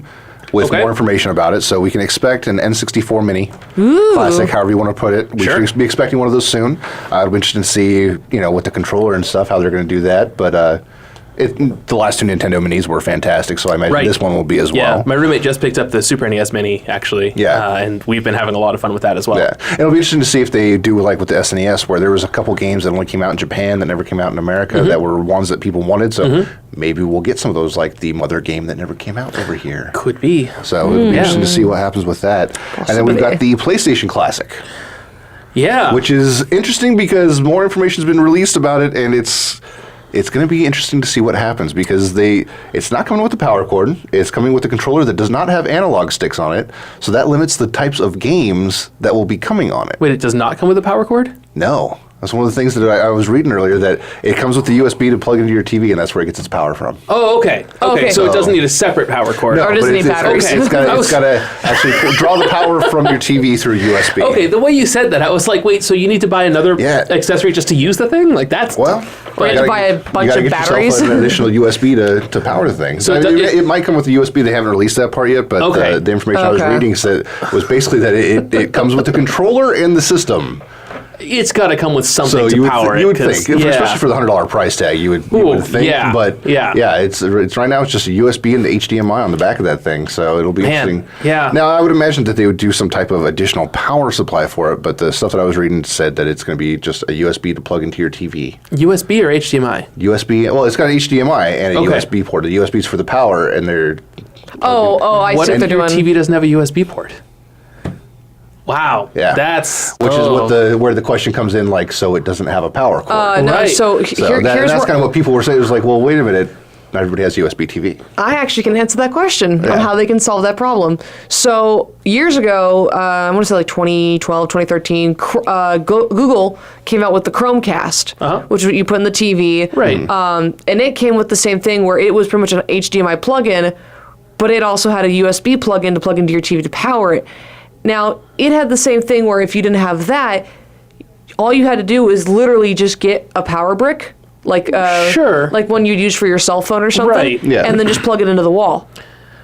S2: with more information about it. So we can expect an N64 Mini Classic, however you want to put it. We should be expecting one of those soon. I'd be interested to see, with the controller and stuff, how they're going to do that. But the last two Nintendo Minis were fantastic, so I imagine this one will be as well.
S4: My roommate just picked up the Super NES Mini, actually.
S2: Yeah.
S4: And we've been having a lot of fun with that as well.
S2: Yeah. And it'll be interesting to see if they do like with the SNES, where there was a couple games that only came out in Japan that never came out in America that were ones that people wanted. So maybe we'll get some of those, like the Mother game that never came out over here.
S4: Could be.
S2: So it'll be interesting to see what happens with that. And then we've got the PlayStation Classic.
S4: Yeah.
S2: Which is interesting because more information has been released about it, and it's going to be interesting to see what happens because it's not coming with the power cord. It's coming with a controller that does not have analog sticks on it, so that limits the types of games that will be coming on it.
S4: Wait, it does not come with a power cord?
S2: No. That's one of the things that I was reading earlier, that it comes with the USB to plug into your TV, and that's where it gets its power from.
S4: Oh, okay.
S3: Okay.
S4: So it doesn't need a separate power cord.
S3: Or doesn't need batteries.
S2: It's got to actually draw the power from your TV through USB.
S4: Okay, the way you said that, I was like, wait, so you need to buy another accessory just to use the thing? Like, that's...
S2: Well...
S3: Or you have to buy a bunch of batteries.
S2: Yourself an additional USB to power the thing. So it might come with the USB. They haven't released that part yet, but the information I was reading was basically that it comes with the controller and the system.
S4: It's got to come with something to power it.
S2: You would think, especially for the $100 price tag, you would think.
S4: Yeah,
S2: but it's right now it's just a USB and the HDMI on the back of that thing, so it'll be interesting.
S4: Yeah.
S2: Now I would imagine that they would do some type of additional power supply for it, but the stuff that I was reading said that it's going to be just a USB to plug into your TV.
S4: USB or HDMI?
S2: USB. Well, it's got an HDMI and a USB port. The USB is for the power, and they're.
S3: I see what they're doing.
S4: What if your TV doesn't have a USB port? Wow.
S2: Yeah.
S4: That's...
S2: Which is where the question comes in, like, so it doesn't have a power cord.
S3: No,
S4: Right.
S3: so
S2: That's
S3: here's
S2: kind of what people were saying. It was like, well, wait a minute. Not everybody has USB TV.
S3: I actually can answer that question on how they can solve that problem. So years ago, I want to say like 2012, 2013, Google came out with the Chromecast, which you put in the TV.
S4: Right.
S3: And it came with the same thing where it was pretty much an HDMI plug-in, but it also had a USB plug-in to plug into your TV to power it. Now, it had the same thing where if you didn't have that, all you had to do is literally just get a power brick, like one you'd use for your cell phone or something,
S4: Right.
S2: Yeah.
S3: and then just plug it into the wall.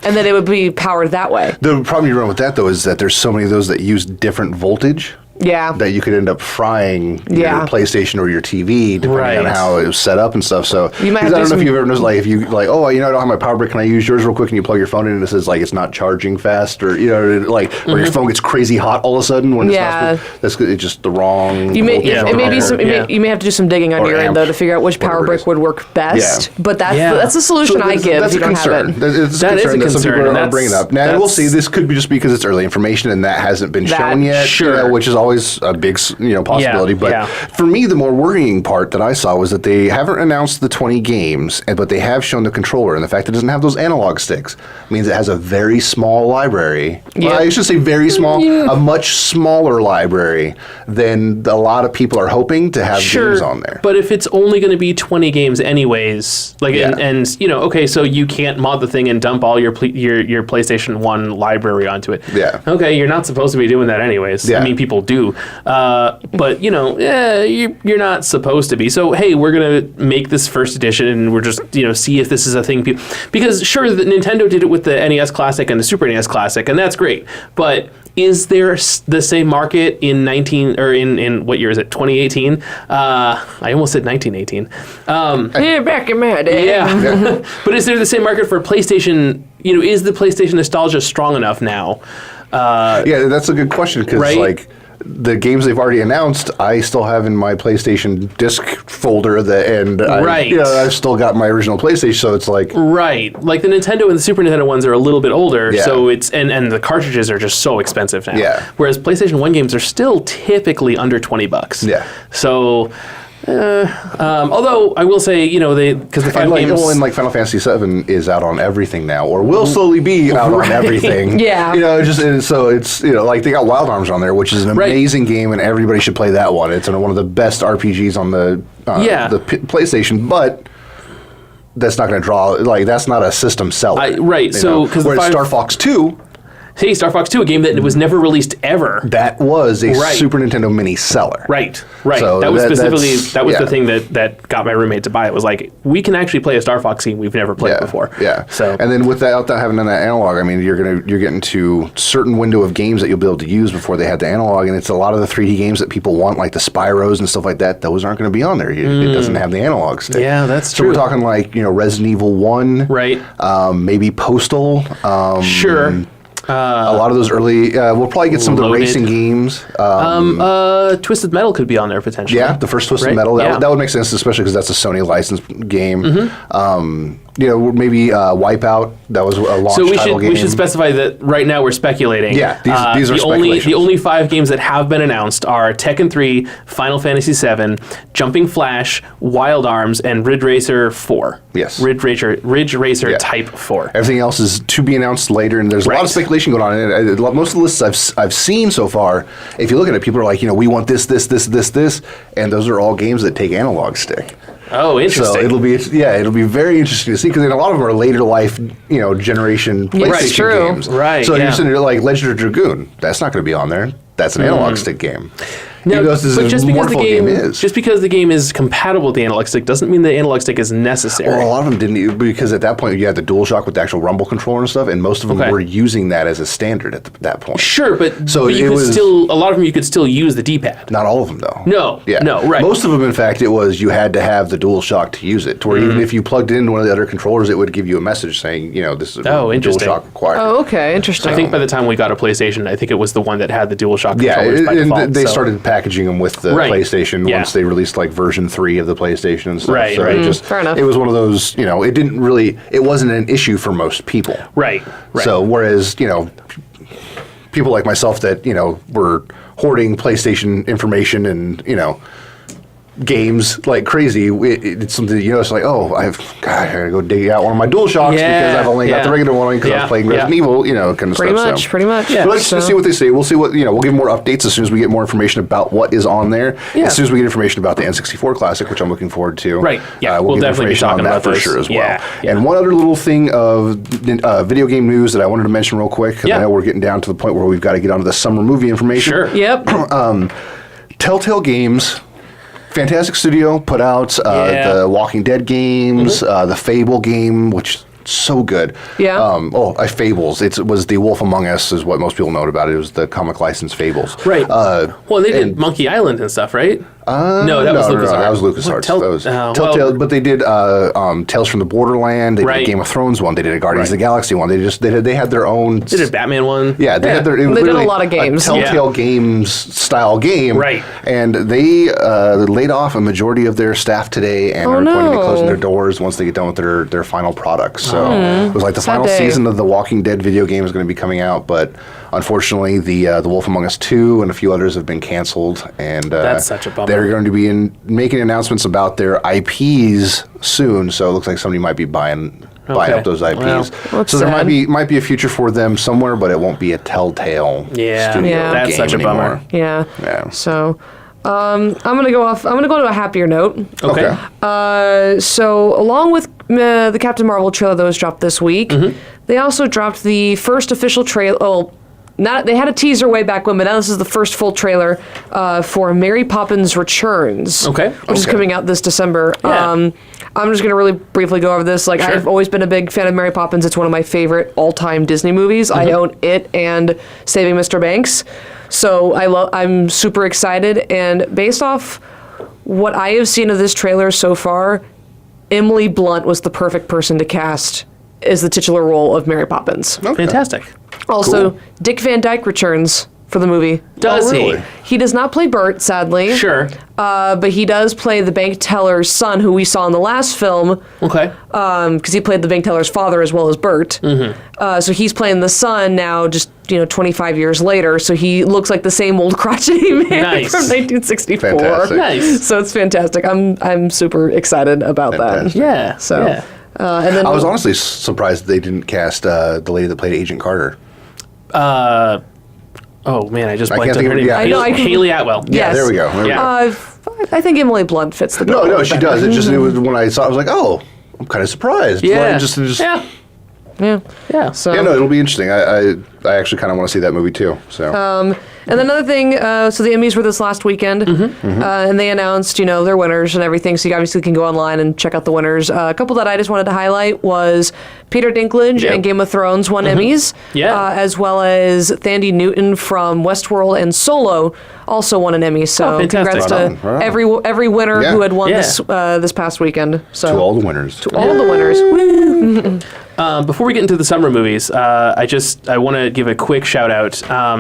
S3: And then it would be powered that way.
S2: The problem you run with that, though, is that there's so many of those that use different voltage.
S3: Yeah.
S2: That you could end up frying your PlayStation or your TV depending on how it was set up and stuff. So
S3: You might
S2: I
S3: have to
S2: don't
S3: do
S2: know if
S3: some-
S2: you've ever noticed, like, if you like, I don't have my power brick. Can I use yours real quick? And you plug your phone in, and it says like it's not charging fast, or or your phone gets crazy hot all of a sudden when it's not supposed. It's just the wrong.
S3: You may
S2: voltage.
S3: you may have to do some digging on
S2: Or
S3: your end
S2: amp,
S3: though to figure out which power
S2: whatever it
S3: brick
S2: is.
S3: would work best.
S2: Yeah.
S3: But that's the solution I give
S2: That's
S3: if you
S2: a
S3: don't
S2: concern.
S3: have it.
S2: It's
S4: That is a
S2: that some
S4: concern,
S2: people
S4: and
S2: are bringing up. Now we'll see. This could be just because it's early information and that hasn't been shown yet.
S4: Sure.
S2: Which is always a big possibility. But for me, the more worrying part that I saw was that they haven't announced the 20 games, but they have shown the controller, and the fact that it doesn't have those analog sticks means it has a very small library.
S3: Yeah.
S2: Well, I should say very small, a much smaller library than a lot of people are hoping to have games on there.
S4: But if it's only going to be 20 games anyways, and so you can't mod the thing and dump all your PlayStation 1 library onto it.
S2: Yeah.
S4: Okay, you're not supposed to be doing that anyways.
S2: Yeah.
S4: I mean, people do. But, you're not supposed to be. So, hey, we're going to make this first edition and we're just, see if this is a thing. Because, sure, the Nintendo did it with the NES Classic and the Super NES Classic, and that's great. But is there the same market in what year is it? 2018? I almost said 1918.
S3: Back in my day.
S4: Yeah. But is there the same market for PlayStation? Is the PlayStation nostalgia strong enough now?
S2: Yeah, that's a good question because the games they've already announced, I still have in my PlayStation disc folder, I've still got my original PlayStation, so it's like...
S4: Right. Like the Nintendo and the Super Nintendo ones are a little bit older, so it's... And the cartridges are just so expensive now.
S2: Yeah.
S4: Whereas PlayStation 1 games are still typically under $20.
S2: Yeah.
S4: So... although I will say, because the five games,
S2: and Final Fantasy VII is out on everything now, or will slowly be out on everything.
S3: Yeah,
S2: so it's they got Wild Arms on there, which is an amazing game, and everybody should play that one. It's one of the best RPGs on the PlayStation, but that's not going to draw that's not a system seller.
S4: Right. So because
S2: Star Fox 2.
S4: hey, Star Fox 2, a game that was never released ever.
S2: That was a Super Nintendo Mini seller.
S4: Right.
S2: So
S4: that was specifically
S2: yeah.
S4: the thing that got my roommate to buy it. Was like, we can actually play a Star Fox game we've never played before.
S2: Yeah.
S4: So
S2: and then without having that analog, I mean, you're getting to certain window of games that you'll be able to use before they had the analog, and it's a lot of the 3D games that people want, like the Spyros and stuff like that. Those aren't going to be on there. It doesn't have the analog stick.
S4: Yeah, that's
S2: so
S4: true.
S2: We're talking like Resident Evil 1,
S4: right?
S2: Maybe Postal.
S4: Sure.
S2: A lot of those early, we'll probably get some of the racing games.
S4: Twisted Metal could be on there potentially.
S2: Yeah, the first Twisted
S4: Right?
S2: Metal.
S4: Yeah.
S2: That would make sense, especially because that's a Sony licensed game.
S4: Mm-hmm.
S2: Maybe Wipeout. That was a launch
S4: So
S2: title game.
S4: we should specify that right now we're speculating.
S2: Yeah, these are
S4: the only 5 games that have been announced are Tekken 3, Final Fantasy 7, Jumping Flash, Wild Arms, and Ridge Racer 4.
S2: Yes.
S4: Ridge Racer Type 4.
S2: Everything else is to be announced later, and there's a lot of speculation going on. And most of the lists I've seen so far, if you look at it, people are like, we want this, and those are all games that take analog stick.
S4: Oh, interesting.
S2: So it'll be very interesting to see, because a lot of them are later life, generation PlayStation games.
S4: Right.
S2: So you're sitting there like Legend of Dragoon. That's not going to be on there. That's an analog stick game.
S4: No,
S2: Even though this is
S4: but
S2: as
S4: just because
S2: wonderful
S4: the game
S2: is.
S4: just because the game is compatible with the analog stick doesn't mean the analog stick is necessary.
S2: Well, a lot of them didn't, because at that point you had the DualShock with the actual rumble controller and stuff, and most of them were using that as a standard at that point.
S4: Sure, but you
S2: it
S4: could
S2: was
S4: still a lot of them you could still use the D-pad.
S2: not all of them though.
S4: No, right.
S2: Most of them, in fact, it was you had to have the DualShock to use it. To where even if you plugged it into one of the other controllers, it would give you a message saying, this is
S4: interesting.
S2: DualShock required.
S3: Oh, okay, interesting.
S4: I think by the time we got a PlayStation, I think it was the one that had the DualShock controllers by
S2: and
S4: default.
S2: they started packaging them with the PlayStation once they released like version 3 of the PlayStation and stuff.
S4: Right,
S2: so
S4: right.
S3: Fair enough.
S2: It was one of those, it wasn't an issue for most people.
S4: Right.
S2: So whereas, people like myself that, were hoarding PlayStation information and, games like crazy, it's something that, it's like, I gotta go dig out one of my DualShocks because I've only got the regular one because I was playing Resident Evil, kind of
S3: pretty
S2: stuff.
S3: much, pretty much.
S2: But let's just see what they say. We'll see what, we'll give more updates as soon as we get more information about what is on there.
S4: Yeah.
S2: As soon as we get information about the N64 Classic, which I'm looking forward to.
S4: Right. Yeah, we'll
S2: give
S4: definitely be
S2: information on
S4: talking
S2: that
S4: about
S2: for
S4: those.
S2: sure as well.
S4: Yeah.
S2: And one other little thing of video game news that I wanted to mention real quick, because I know we're getting down to the point where we've got to get onto the summer movie information.
S4: Sure.
S3: Yep.
S2: Telltale Games, fantastic studio, put out the Walking Dead games, the Fable game, which so good.
S3: Yeah.
S2: Fables. It was the Wolf Among Us is what most people know about it. It was the comic license Fables.
S4: Right. They did Monkey Island and stuff, right?
S2: No, that was LucasArts. That was LucasArts. Telltale, but they did Tales from the Borderland. They did a Game of Thrones one. They did a Guardians of the Galaxy one. They had their own.
S4: They did a Batman one.
S2: Yeah, they had their. It was
S3: They did a lot of games.
S2: Telltale Games style game.
S4: Right.
S2: And they laid off a majority of their staff today, and are going to be closing their doors once they get done with their final products. So it was like the final season of the Walking Dead video game is going to be coming out, but unfortunately, the Wolf Among Us 2 and a few others have been canceled, and
S4: that's such a bummer.
S2: They're going to be making announcements about their IPs soon. So it looks like somebody might be buying up those IPs.
S3: Well,
S2: so there might be a future for them somewhere, but it won't be a Telltale studio
S4: that's
S2: game
S4: such a
S2: anymore.
S4: bummer.
S3: Yeah. So. I'm gonna go to a happier note.
S4: Okay.
S3: So along with the Captain Marvel trailer that was dropped this week, they also dropped the first official trailer. Oh, they had a teaser way back when, but now this is the first full trailer for Mary Poppins Returns. Which is coming out this December.
S4: Yeah.
S3: I'm just gonna really briefly go over this. I've always been a big fan of Mary Poppins. It's one of my favorite all-time Disney movies. I own it and Saving Mr. Banks. So I'm super excited, and based off what I have seen of this trailer so far, Emily Blunt was the perfect person to cast as the titular role of Mary Poppins.
S4: Fantastic.
S3: Also, Dick Van Dyke returns for the movie.
S4: Does
S2: really?
S3: He does not play Bert, sadly.
S4: Sure.
S3: But he does play the bank teller's son, who we saw in the last film.
S4: Okay.
S3: Because he played the bank teller's father as well as Bert. So he's playing the son now, just 25 years later. So he looks like the same old crotchety man from 1964.
S2: Fantastic.
S4: Nice.
S3: So it's fantastic. I'm super excied about that.
S4: Yeah.
S3: So,
S4: yeah.
S3: And then
S2: I was honestly surprised they didn't cast the lady that played Agent Carter.
S4: Oh man, I just
S2: I
S4: blanked
S2: can't
S4: on her
S2: think
S4: name.
S2: of- yeah,
S4: Haley Atwell.
S3: Yes.
S2: There we go. There we go.
S3: I think Emily Blunt fits the bill.
S2: No, she does. It was when I saw it, I was like, oh, I'm kind of surprised.
S4: Yeah.
S2: Just
S4: Yeah. Yeah.
S3: So
S2: Yeah, no, it'll be interesting. I actually kind of want to see that movie too. So.
S3: And another thing, so the Emmys were this last weekend, and they announced, their winners and everything. So you obviously can go online and check out the winners. A couple that I just wanted to highlight was Peter Dinklage and Game of Thrones won Emmys, as well as Thandie Newton from Westworld and Solo also won an Emmy. So
S4: fantastic.
S3: congrats to every winner who had won this past weekend. So
S2: to all the winners.
S3: To all the winners. Woo!
S4: Before we get into the summer movies, I want to give a quick shout out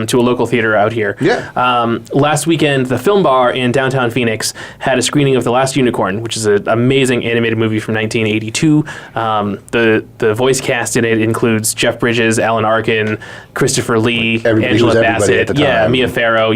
S4: to a local theater out here.
S2: Yeah.
S4: Last weekend, the Film Bar in downtown Phoenix had a screening of The Last Unicorn, which is an amazing animated movie from 1982. The voice cast in it includes Jeff Bridges, Alan Arkin, Christopher Lee, Angela Bassett, Mia Farrow,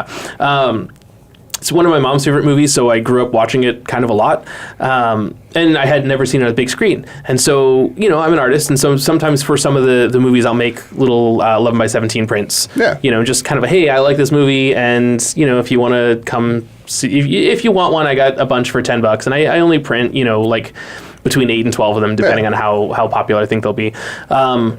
S4: it's one of my mom's favorite movies, so I grew up watching it kind of a lot. And I had never seen it on a big screen. And so, I'm an artist, and so sometimes for some of the movies, I'll make little 11 by 17 prints.
S2: Yeah.
S4: Just kind of hey, I like this movie, and, if you want to come see, if you want one, I got a bunch for $10. And I only print, like between 8 and 12 of them, depending on how popular I think they'll be. Well,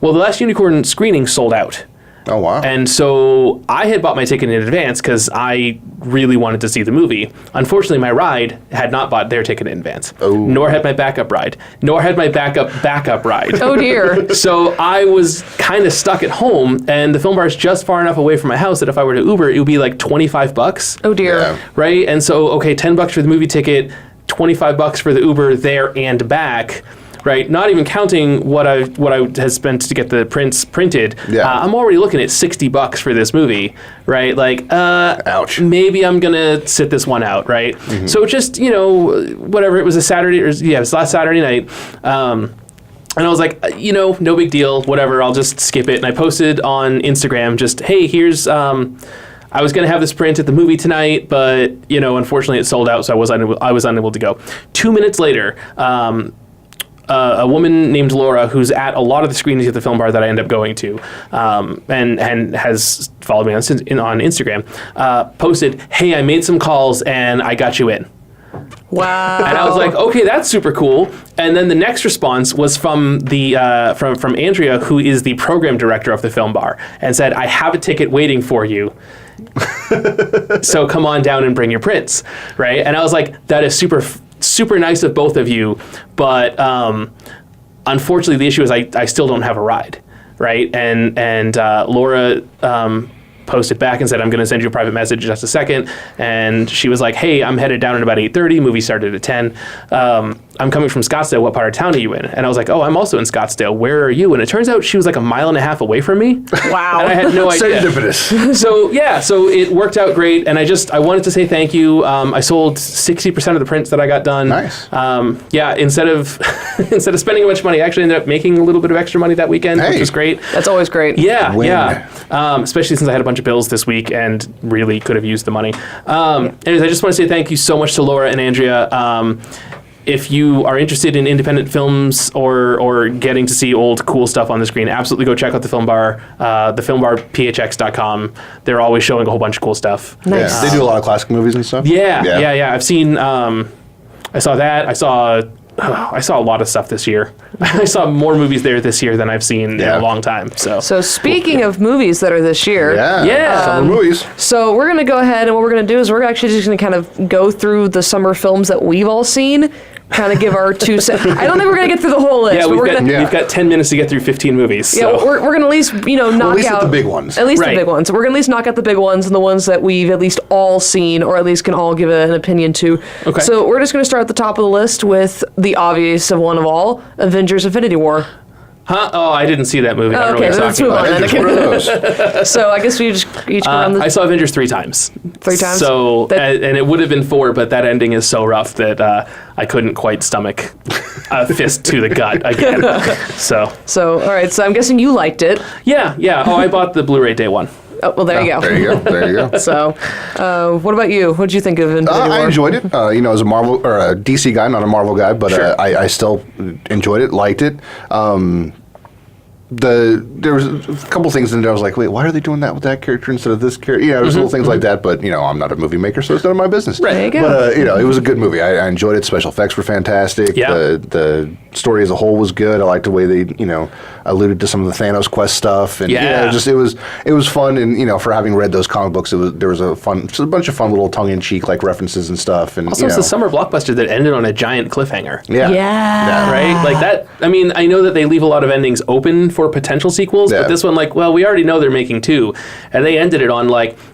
S4: The Last Unicorn screening sold out.
S2: Oh, wow.
S4: And so I had bought my ticket in advance because I really wanted to see the movie. Unfortunately, my ride had not bought their ticket in advance.
S2: Oh.
S4: Nor had my backup ride. Nor had my backup ride.
S3: Oh, dear.
S4: So I was kind of stuck at home, and the Film Bar is just far enough away from my house that if I were to Uber, it would be like $25.
S3: Oh, dear.
S2: Yeah.
S4: Right? And so, okay, $10 for the movie ticket, $25 for the Uber there and back. Right, not even counting what I has spent to get the prints printed.
S2: Yeah.
S4: I'm already looking at $60 for this movie. Right, like,
S2: ouch.
S4: Maybe I'm gonna sit this one out. Right, so just whatever. It was a Saturday, it was last Saturday night. And I was like, no big deal. Whatever, I'll just skip it. And I posted on Instagram, just hey, here's. I was going to have this print at the movie tonight, but unfortunately it sold out, so I was unable to go. 2 minutes later. A woman named Laura, who's at a lot of the screenings at the Film Bar that I end up going to, and has followed me on Instagram, posted, "Hey, I made some calls and I got you in."
S3: Wow.
S4: And I was like, "Okay, that's super cool." And then the next response was from the from Andrea, who is the program director of the Film Bar, and said, "I have a ticket waiting for you." So come on down and bring your prints, right? And I was like, that is super nice of both of you, but unfortunately the issue is I still don't have a ride, right? And Laura posted back and said, I'm going to send you a private message in just a second. And she was like, hey, I'm headed down at about 8:30. Movie started at 10. I'm coming from Scottsdale. What part of town are you in? And I was like, oh, I'm also in Scottsdale. Where are you? And it turns out she was like a mile and a half away from me.
S3: Wow.
S4: And I had no idea.
S2: Serendipitous.
S4: So it worked out great. And I wanted to say thank you. I sold 60% of the prints that I got done.
S2: Nice.
S4: Instead of spending a bunch of money, I actually ended up making a little bit of extra money that weekend, which was great.
S3: That's always great.
S4: Yeah,
S2: Win.
S4: yeah. Especially since I had a bunch of bills this week and really could have used the money. Anyways, I just want to say thank you so much to Laura and Andrea. If you are interested in independent films or getting to see old cool stuff on the screen, absolutely go check out the Film Bar, thefilmbarphx.com. They're always showing a whole bunch of cool stuff.
S3: Nice.
S2: Yeah. They do a lot of classic movies and stuff.
S4: Yeah. I've seen. I saw that. I saw a lot of stuff this year. I saw more movies there this year than I've seen in a long time. So
S3: speaking of movies that are this year,
S2: Summer movies.
S3: so we're going to go ahead and what we're going to do is we're actually just going to kind of go through the summer films that we've all seen, kind of give our 2 cents. I don't think we're going to get through the whole list.
S4: yeah,
S3: but
S4: we've got 10 minutes to get through 15 movies.
S3: Yeah,
S4: So.
S3: we're going to at least, knock
S2: at least
S3: out
S2: the big ones.
S3: At least
S4: Right.
S3: the big ones. So we're going to at least knock out the big ones and the ones that we've at least all seen or at least can all give an opinion to.
S4: Okay.
S3: So we're just going to start at the top of the list with the obvious of one of all, Avengers Infinity War.
S4: Huh? Oh, I didn't see that movie. I don't
S3: Okay,
S4: know what
S3: let's
S4: you're
S3: move
S4: talking
S3: on
S4: about.
S3: then.
S2: Avengers, what are those?
S3: So I guess we just each go around
S4: I saw Avengers 3 times.
S3: 3 times?
S4: So,
S3: That-
S4: and it would have been 4, but that ending is so rough that I couldn't quite stomach a fist to the gut again. So,
S3: So, all right, so I'm guessing you liked it.
S4: yeah. Oh, I bought the Blu-ray day one.
S3: Oh, well, there you go.
S2: There you go.
S3: So, what about you? What did you think of Infinity War?
S2: I enjoyed it. As a Marvel or a DC guy, not a Marvel guy, but
S4: Sure.
S2: I still enjoyed it, liked it. there was a couple things in there I was like, wait, why are they doing that with that character instead of this character? There's little things like that, but I'm not a movie maker, so it's none of my business.
S4: Right.
S3: There you go.
S2: But it was a good movie. I enjoyed it. Special effects were fantastic.
S4: Yeah.
S2: The story as a whole was good. I liked the way they alluded to some of the Thanos quest stuff, and it was fun. And for having read those comic books, there was a bunch of fun little tongue in cheek like references and stuff. And
S4: Also, it's the summer blockbuster that ended on a giant cliffhanger.
S3: Yeah.
S4: Right? Like that. I mean, I know that they leave a lot of endings open for potential sequels, but this one, we already know they're making 2. And they ended it on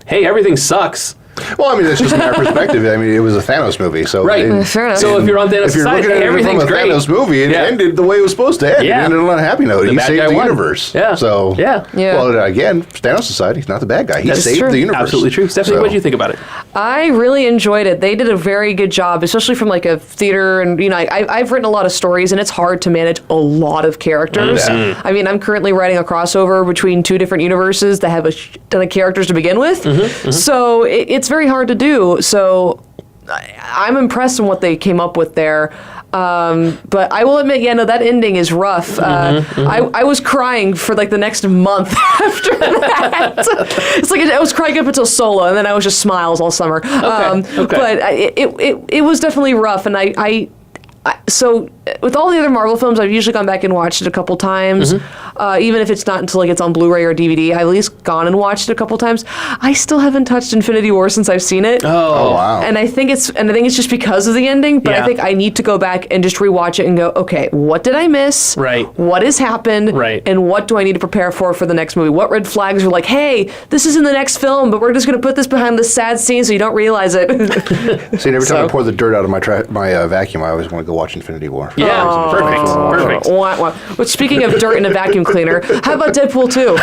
S4: hey, everything sucks.
S2: Well, I mean, it's just from our perspective. I mean, it was a Thanos movie, so
S4: right.
S3: Fair enough.
S4: So if you're on Thanos'
S2: if you're
S4: side,
S2: looking at it
S4: everything's
S2: from a
S4: great.
S2: Thanos movie, it ended the way it was supposed to end.
S4: Yeah.
S2: It ended on a happy note.
S4: The
S2: He
S4: bad
S2: saved
S4: guy
S2: the
S4: won.
S2: universe.
S4: Yeah.
S2: So,
S4: Yeah.
S2: Well, again, Thanos' side, he's not the bad guy. He saved
S3: true.
S2: the universe.
S4: Absolutely true. Stephanie, what did you think about it?
S3: I really enjoyed it. They did a very good job, especially from a theater, and I've written a lot of stories, and it's hard to manage a lot of characters. I mean, I'm currently writing a crossover between 2 different universes that have a ton of characters to begin with, so it's very hard to do. So I'm impressed in what they came up with there. But I will admit, that ending is rough. I was crying for the next month after that. It's I was crying up until Solo, and then I was just smiles all summer.
S4: Okay.
S3: But it was definitely rough, and so with all the other Marvel films, I've usually gone back and watched it a couple times, even if it's not until it's on Blu-ray or DVD. I've at least gone and watched it a couple times. I still haven't touched Infinity War since I've seen it.
S2: Oh wow!
S3: And I think it's just because of the ending. But I think I need to go back and just rewatch it and go, okay, what did I miss?
S4: Right.
S3: What has happened?
S4: Right.
S3: And what do I need to prepare for the next movie? What red flags are hey, this is in the next film, but we're just going to put this behind this sad scene so you don't realize it.
S2: See, every time I pour the dirt out of my vacuum, I always want to go watch Infinity War.
S4: Yeah. Perfect.
S3: But speaking of dirt in a vacuum cleaner, how about Deadpool 2?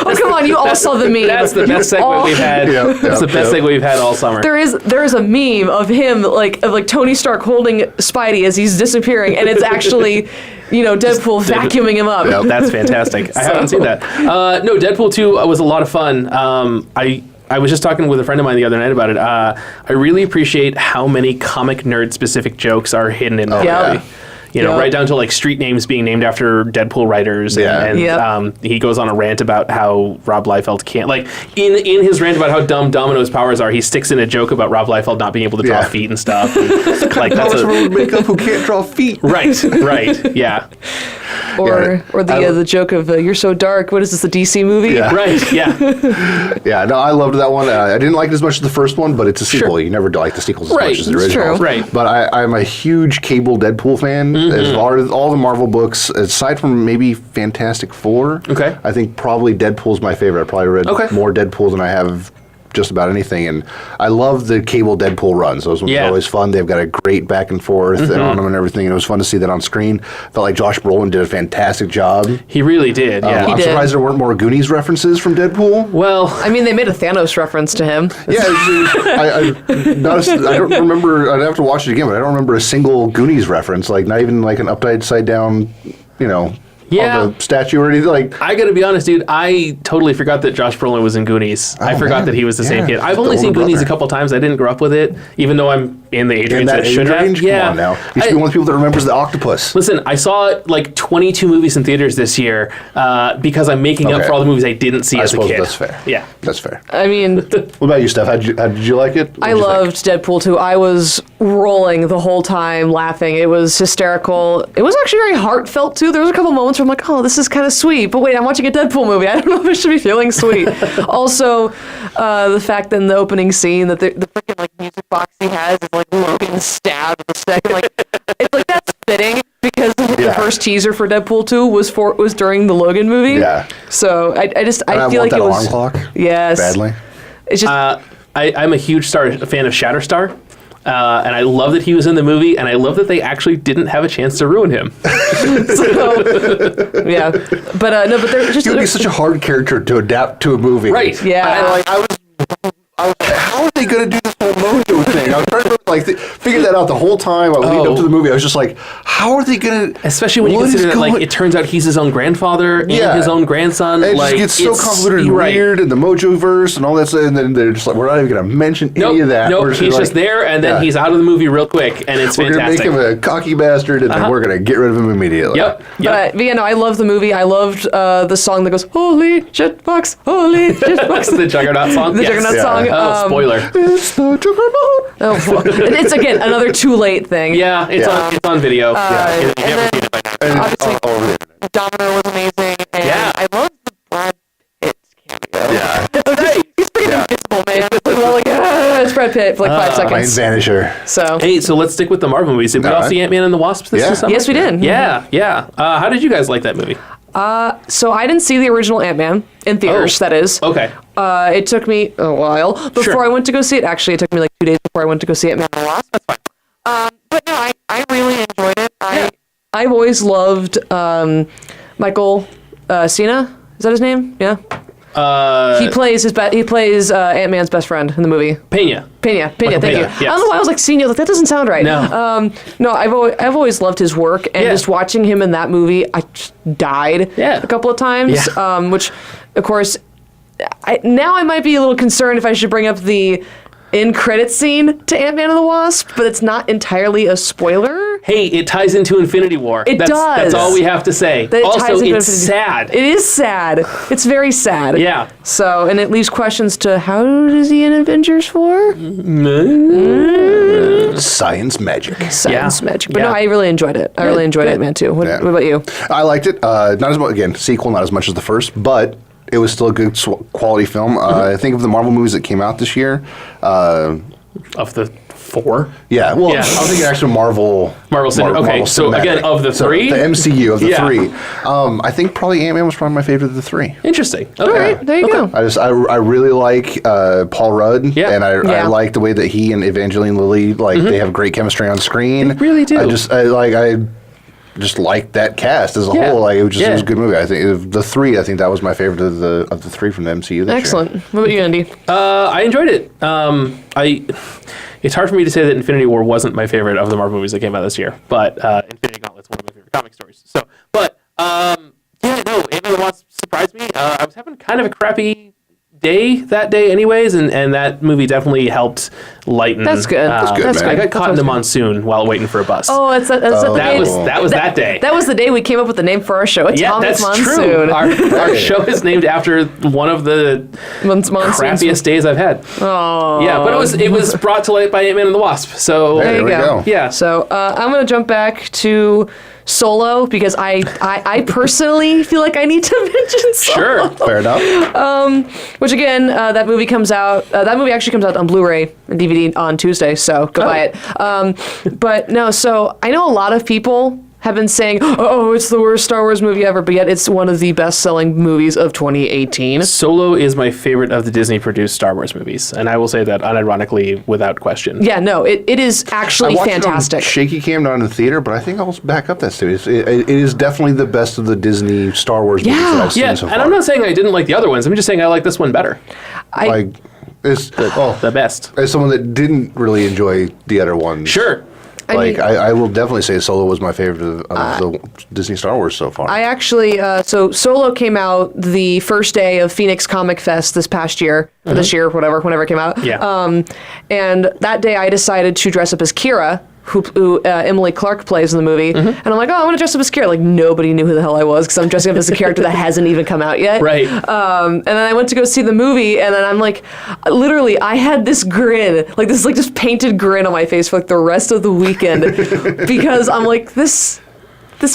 S3: Oh, come on, you all saw the meme.
S4: That's the best segue we've had. That's the best segue we've had all summer.
S3: There is a meme of him of Tony Stark holding Spidey as he's disappearing, and it's actually Deadpool vacuuming him up.
S2: Yep.
S4: That's fantastic. I haven't seen that. No, Deadpool 2 was a lot of fun. I was just talking with a friend of mine the other night about it. I really appreciate how many comic nerd specific jokes are hidden in the movie. Right down to street names being named after Deadpool writers, and he goes on a rant about how Rob Liefeld can't in his rant about how dumb Domino's powers are. He sticks in a joke about Rob Liefeld not being able to draw feet and stuff. And,
S2: that's a makeup who can't draw feet.
S4: Right, yeah.
S3: Or the joke of you're so dark. What is this, the DC movie?
S2: Yeah.
S4: Right, yeah.
S2: Yeah, no, I loved that one. I didn't like it as much as the first one, but it's a sequel.
S4: Sure.
S2: You never like the sequels as
S4: Right,
S2: much as the
S3: it's
S2: original.
S3: true.
S4: Right.
S2: But I'm a huge Cable Deadpool fan. As far as all the Marvel books, aside from maybe Fantastic Four, I think probably Deadpool's my favorite. I probably read more Deadpool than I have just about anything, and I love the Cable Deadpool runs. Those ones are always fun. They've got a great back and forth and on them and everything, and it was fun to see that on screen. Felt like Josh Brolin did a fantastic job.
S4: He really did, yeah.
S2: I'm surprised there weren't more Goonies references from Deadpool.
S4: Well,
S3: I mean, they made a Thanos reference to him.
S2: Yeah, I don't remember. I'd have to watch it again, but I don't remember a single Goonies reference. Not even an upside down, on the statue or anything.
S4: I gotta be honest, dude. I totally forgot that Josh Brolin was in Goonies. I forgot that he was the same kid. I've only seen Goonies a couple times. I didn't grow up with it, even though I'm in the age range that should have.
S2: Yeah. Come on now. You should be one of the people that remembers the octopus.
S4: Listen, I saw 22 movies in theaters this year because I'm making up for all the movies I didn't see as a kid.
S2: That's fair.
S4: Yeah.
S2: That's fair.
S3: I mean,
S2: what about you, Steph? How did you like it?
S3: I loved Deadpool 2. I was rolling the whole time laughing. It was hysterical. It was actually very heartfelt too. There was a couple moments where I'm oh, this is kind of sweet, but wait, I'm watching a Deadpool movie. I don't know if I should be feeling sweet. Also, the fact that in the opening scene that the freaking music box he has is Logan stabbed with a stick. It's that's fitting because the first teaser for Deadpool 2 was during the Logan movie.
S2: Yeah.
S3: So I feel like
S2: that
S3: it was
S2: alarm clock.
S3: Yes.
S2: Badly.
S3: It's just
S4: I'm a huge fan of Shatterstar. And I love that he was in the movie, and I love that they actually didn't have a chance to ruin him.
S3: Yeah, but they're just.
S2: He would be such a hard character to adapt to a movie.
S4: Right.
S3: Yeah.
S2: I was like, how are they going to do this whole mojo thing? I was trying to remember, like figured that out the whole time. I leading up to the movie. I was just like, how are they gonna?
S4: Especially when you consider that, like, it turns out he's his own grandfather and his own grandson.
S2: And
S4: like,
S2: it just gets so convoluted and weird, and the Mojo verse and all that stuff. And then they're just like, we're not even gonna mention any of that.
S4: Nope, he's just there, and then he's out of the movie real quick, and it's
S2: we're
S4: fantastic.
S2: We're gonna make him a cocky bastard, and then we're gonna get rid of him immediately.
S4: Yep.
S3: But yeah, no, I love the movie. I loved the song that goes, "Holy shit box, holy shit box."
S4: The Juggernaut song.
S3: The Juggernaut song.
S4: Oh, spoiler.
S2: It's the Juggernaut.
S3: Oh, and it's again another too late thing.
S4: Yeah, it's on video.
S3: And then obviously Domino was amazing, and I love the Brad Pitt cameo.
S2: Yeah.
S3: He's pretty invisible, man. It's Brad Pitt for like 5 seconds.
S2: Plain Vanisher.
S3: So
S4: Hey, so let's stick with the Marvel movies. Did we all see Ant-Man and the Wasp this summer?
S3: yes, we did.
S4: Yeah. How did you guys like that movie?
S3: So I didn't see the original Ant-Man in theaters. That is.
S4: Okay.
S3: It took me a while before I went to go see it. Actually, it took me like 2 days before I went to go see Ant-Man and the Wasp. That's fine. But no, I really enjoyed it. I've always loved Michael Cena. Is that his name? Yeah. He plays Ant-Man's best friend in the movie.
S4: Pena.
S3: Thank you.
S4: Yes.
S3: I don't know why I was like seeing you. Like, that doesn't sound right.
S4: No.
S3: No, I've always loved his work, and just watching him in that movie, I just died a couple of times.
S4: Yeah.
S3: Which, of course, now I might be a little concerned if I should bring up the end credit scene to Ant-Man and the Wasp, but it's not entirely a spoiler.
S4: Hey, it ties into Infinity War.
S3: It does.
S4: That's all we have to say.
S3: That
S4: Also, it's sad.
S3: It is sad. It's very sad.
S4: Yeah.
S3: So, and it leaves questions to how does he in Avengers 4?
S2: Science magic.
S3: Science magic. But no, I really enjoyed it. I really enjoyed Ant-Man too. What about you?
S2: I liked it. Not as much, again, sequel, not as much as the first, but it was still a good quality film. I think of the Marvel movies that came out this year.
S4: Of the 4?
S2: Yeah, well, I was thinking actually Marvel
S4: Okay, so
S2: Cinematic.
S4: again, of the 3?
S2: The MCU of the 3. I think probably Ant-Man was probably my favorite of the 3.
S4: Interesting. Okay.
S3: All right, there you go.
S2: I really like Paul Rudd, and I like the way that he and Evangeline Lilly, they have great chemistry on screen.
S4: They really do.
S2: I just liked that cast as a whole. Like it was a good movie. I think the 3. I think that was my favorite of the 3 from the MCU.
S3: Excellent. What about you, Andy?
S4: I enjoyed it. It's hard for me to say that Infinity War wasn't my favorite of the Marvel movies that came out this year, but Infinity Gauntlet's one of my favorite comic stories. So, but Ant-Man and the Wasp surprised me. I was having kind of a crappy day that day anyways, and that movie definitely helped lighten.
S3: That's good.
S2: That's good, man.
S4: I got caught in the monsoon while waiting for a bus.
S3: Oh, that
S4: was that day.
S3: That was the day we came up with the name for our show.
S4: That's
S3: Monsoon.
S4: true. Our show is named after one of the crappiest days I've had.
S3: Oh.
S4: Yeah, but it was brought to light by Ant-Man and the Wasp. So
S3: there you go.
S4: Yeah.
S3: So I'm gonna jump back to Solo because I personally feel like I need to mention Solo.
S4: Sure,
S2: fair enough.
S3: Which again, that movie comes out. That movie actually comes out on Blu-ray and DVD on Tuesday. So go buy it. But no, so I know a lot of people have been saying, "Oh, it's the worst Star Wars movie ever," but yet it's one of the best-selling movies of 2018.
S4: Solo is my favorite of the Disney-produced Star Wars movies, and I will say that unironically, without question.
S3: Yeah, no, it is actually fantastic.
S2: It on shaky cam, not in the theater, but I think I'll back up that statement. It is definitely the best of the Disney Star Wars movies that I've seen so far.
S4: And I'm not saying I didn't like the other ones. I'm just saying I like this one better.
S2: The
S4: best.
S2: As someone that didn't really enjoy the other ones,
S4: Sure.
S2: I will definitely say Solo was my favorite of the Disney Star Wars so far.
S3: I actually, so Solo came out the first day of Phoenix Comic Fest this past year, or this year, whenever it came out.
S4: Yeah.
S3: And that day I decided to dress up as Kira, who Emily Clark plays in the movie. And I'm like, oh, I'm going to dress up as Kira. Like, nobody knew who the hell I was because I'm dressing up as a character that hasn't even come out yet.
S4: Right.
S3: And then I went to go see the movie, and then I'm like, literally, I had this grin, like this like just painted grin on my face for like the rest of the weekend because I'm like, this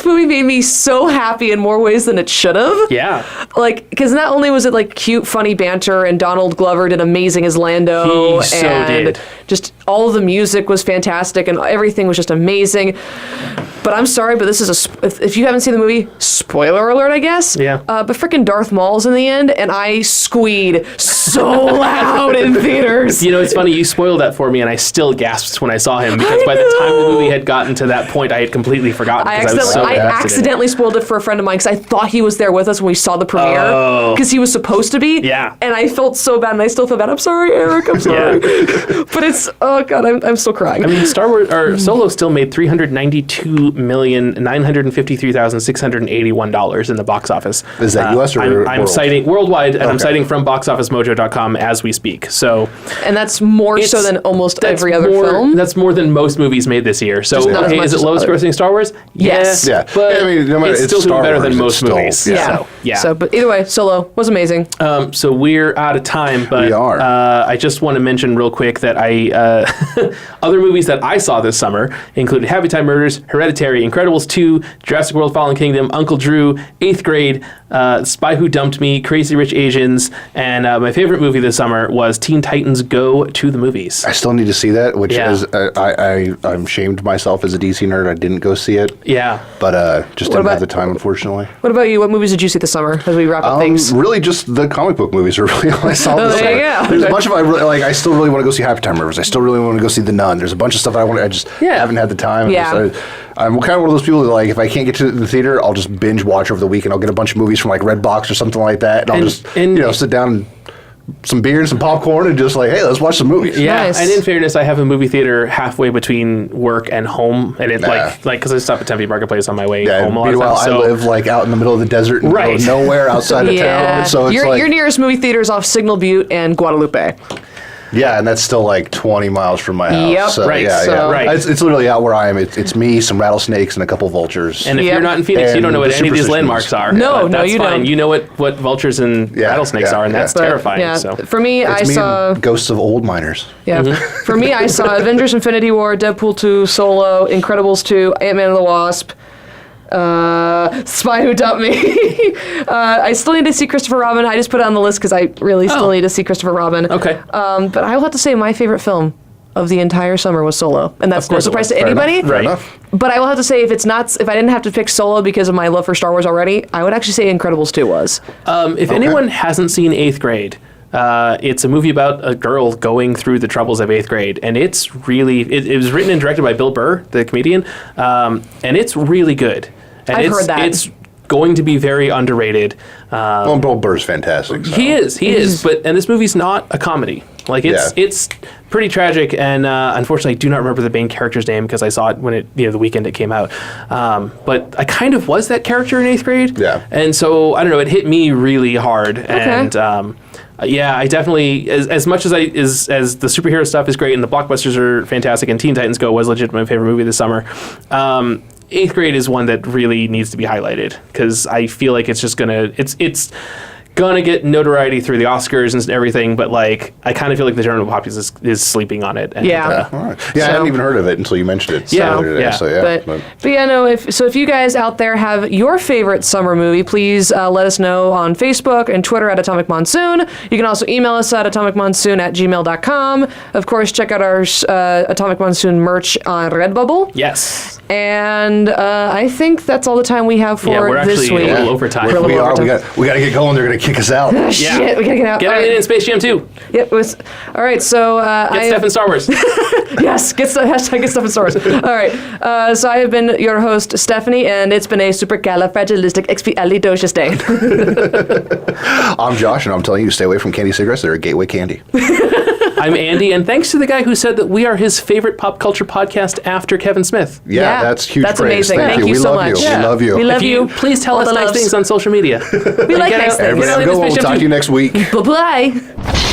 S3: movie made me so happy in more ways than it should have.
S4: Yeah.
S3: Like, because not only was it like cute, funny banter, and Donald Glover did amazing as Lando,
S4: He so
S3: and
S4: did.
S3: just all of the music was fantastic, and everything was just amazing. But I'm sorry, but this is if you haven't seen the movie, spoiler alert, I guess.
S4: Yeah.
S3: But freaking Darth Maul's in the end, and I squeed so loud in theaters.
S4: You know, it's funny, you spoiled that for me, and I still gasped when I saw him, because by the time the movie had gotten to that point, I had completely forgotten.
S3: I
S4: because was so
S3: accidentally spoiled it for a friend of mine because I thought he was there with us when we saw the premiere
S4: Oh.
S3: because he was supposed to be.
S4: Yeah.
S3: And I felt so bad, and I still feel bad. I'm sorry, Eric. I'm sorry. But it's, oh God, I'm still crying.
S4: I mean, Star Wars or Solo still made $392,953,681 in the box office.
S2: Is that US or
S4: I'm
S2: world?
S4: citing worldwide, and I'm
S2: Okay.
S4: citing from boxofficemojo.com as we speak. So
S3: And that's more so than almost every other film.
S4: That's more than most movies made this year. So
S3: not as
S4: hey,
S3: much
S4: is it
S3: as
S4: lowest
S3: other-
S4: grossing Star Wars?
S3: Yes.
S2: Yeah.
S4: But
S2: I mean, no matter-
S4: it's
S2: it's
S4: still
S2: Star
S4: doing better
S2: Wars,
S4: than
S2: it's
S4: most
S2: still-
S4: movies.
S2: yeah.
S4: So, yeah.
S3: So, but either way, Solo was amazing.
S4: So we're out of time, but
S2: We are.
S4: I just want to mention real quick that other movies that I saw this summer included Happy Time Murders, Hereditary, Incredibles 2, Jurassic World: Fallen Kingdom, Uncle Drew, 8th Grade, Spy Who Dumped Me, Crazy Rich Asians, and my favorite movie this summer was Teen Titans Go to the Movies.
S2: I still need to see that, which
S4: Yeah.
S2: is I'm shamed myself as a DC nerd. I didn't go see it,
S4: Yeah.
S2: but just didn't
S3: about-
S2: have the time, unfortunately.
S3: What about you? What movies did you see this summer as we wrap up things?
S2: Really, just the comic book movies are really all I saw this
S3: there you
S2: summer.
S3: go.
S2: There's a bunch of I really like. I still really want to go see Happy Time Murders. I still really want to go see The Nun. There's a bunch of stuff I want. I just haven't had the time.
S3: Yeah.
S2: I'm kind of one of those people that like if I can't get to the theater, I'll just binge watch over the weekend. I'll get a bunch of movies from like Redbox or something like that, and I'll just sit down and some beer and some popcorn and just like, hey, let's watch some movies.
S4: Yeah,
S3: Nice.
S4: and in fairness, I have a movie theater halfway between work and home, and it like because I stop at Tempe Marketplace on my way
S2: Yeah,
S4: home a lot of
S2: meanwhile,
S4: times. So
S2: I live like out in the middle of the desert, in the middle of
S4: Right.
S2: nowhere outside of town. So it's
S3: your
S2: like,
S3: nearest movie theater is off Signal Butte and Guadalupe.
S2: yeah, and that's still like 20 miles from my house.
S3: Yep.
S2: So,
S4: Right,
S2: yeah,
S3: so-
S2: yeah.
S4: Right.
S2: It's literally out where I am. It's me, some rattlesnakes, and a couple vultures.
S4: and if
S3: Yep.
S4: you're not in Phoenix, you don't know
S2: And
S4: what
S2: the
S4: any of these
S2: superstitions.
S4: landmarks are.
S3: No,
S4: but
S3: no,
S4: that's
S3: you
S4: fine.
S3: don't.
S4: You know what vultures and
S2: Yeah,
S4: rattlesnakes
S2: yeah,
S4: are, and that's
S3: But,
S4: terrifying.
S3: Yeah,
S4: So
S3: for me, I
S2: it's me
S3: saw.
S2: and ghosts of old miners.
S3: Yeah.
S4: Mm-hmm.
S3: For me, I saw Avengers Infinity War, Deadpool 2, Solo, Incredibles 2, Ant-Man and the Wasp, Spy Who Dumped Me. I still need to see Christopher Robin. I just put it on the list because I really still need to see Christopher Robin.
S4: Okay.
S3: But I will have to say my favorite film of the entire summer was Solo. And that's
S4: Of
S3: no
S4: course it
S3: surprise
S4: was.
S3: to
S2: Fair
S3: anybody.
S2: enough, fair
S4: Right.
S2: enough.
S3: But I will have to say if I didn't have to pick Solo because of my love for Star Wars already, I would actually say Incredibles 2 was.
S4: If anyone hasn't seen 8th Grade, it's a movie about a girl going through the troubles of 8th grade, and it's really it was written and directed by Bill Burr, the comedian, and it's really good. And
S3: I've
S4: it's,
S3: heard that.
S4: It's going to be very underrated.
S2: Well, Bill Burr's fantastic. So.
S4: He is, and this movie's not a comedy. Like it's pretty tragic, and unfortunately, I do not remember the main character's name because I saw it when the weekend it came out. But I kind of was that character in 8th grade.
S2: Yeah.
S4: And so I don't know, it hit me really hard, and yeah, I definitely as much as as the superhero stuff is great and the blockbusters are fantastic and Teen Titans Go was legit my favorite movie this summer. 8th grade is one that really needs to be highlighted because I feel like it's just it's gonna get notoriety through the Oscars and everything, but like I kind of feel like the general populace is sleeping on it. And,
S3: Yeah.
S2: All right. Yeah, I hadn't even heard of it until you mentioned it.
S4: Yeah,
S2: earlier today,
S4: yeah.
S2: So yeah.
S3: But yeah, no. If you guys out there have your favorite summer movie, please let us know on Facebook and Twitter at Atomic Monsoon. You can also email us at atomicmonsoon@gmail.com. Of course, check out our Atomic Monsoon merch on Redbubble.
S4: Yes.
S3: And I think that's all the time we have for
S4: Yeah, we're
S3: this
S4: actually
S3: week.
S4: a little over time.
S3: We're a
S2: we
S3: little
S2: are.
S3: overtime.
S2: We got to get going. They're going to kick us out.
S3: Shit, we gotta get out.
S4: Get
S3: All
S4: out
S3: right.
S4: in Space Jam 2.
S3: Yep, it was, all right, so
S4: Get Steph in Star Wars.
S3: yes, get stuff in stores. All right, so I have been your host, Stephanie, and it's been a supercalifragilisticexpialidocious day.
S2: I'm Josh, and I'm telling you, stay away from candy cigarettes. They're a gateway candy.
S4: I'm Andy, and thanks to the guy who said that we are his favorite pop culture podcast after Kevin Smith.
S2: Yeah,
S3: Yeah,
S2: that's huge
S3: that's
S2: praise.
S3: amazing. Thank you
S2: we
S3: so
S2: love
S3: much.
S2: You.
S3: Yeah.
S2: We love you.
S3: We love
S4: If
S3: you.
S4: please tell
S3: All
S4: us
S3: the
S4: nice
S3: loves.
S4: things on social media.
S3: We like nice things.
S2: Everybody have a good one. We'll talk to you next week.
S3: Bye-bye.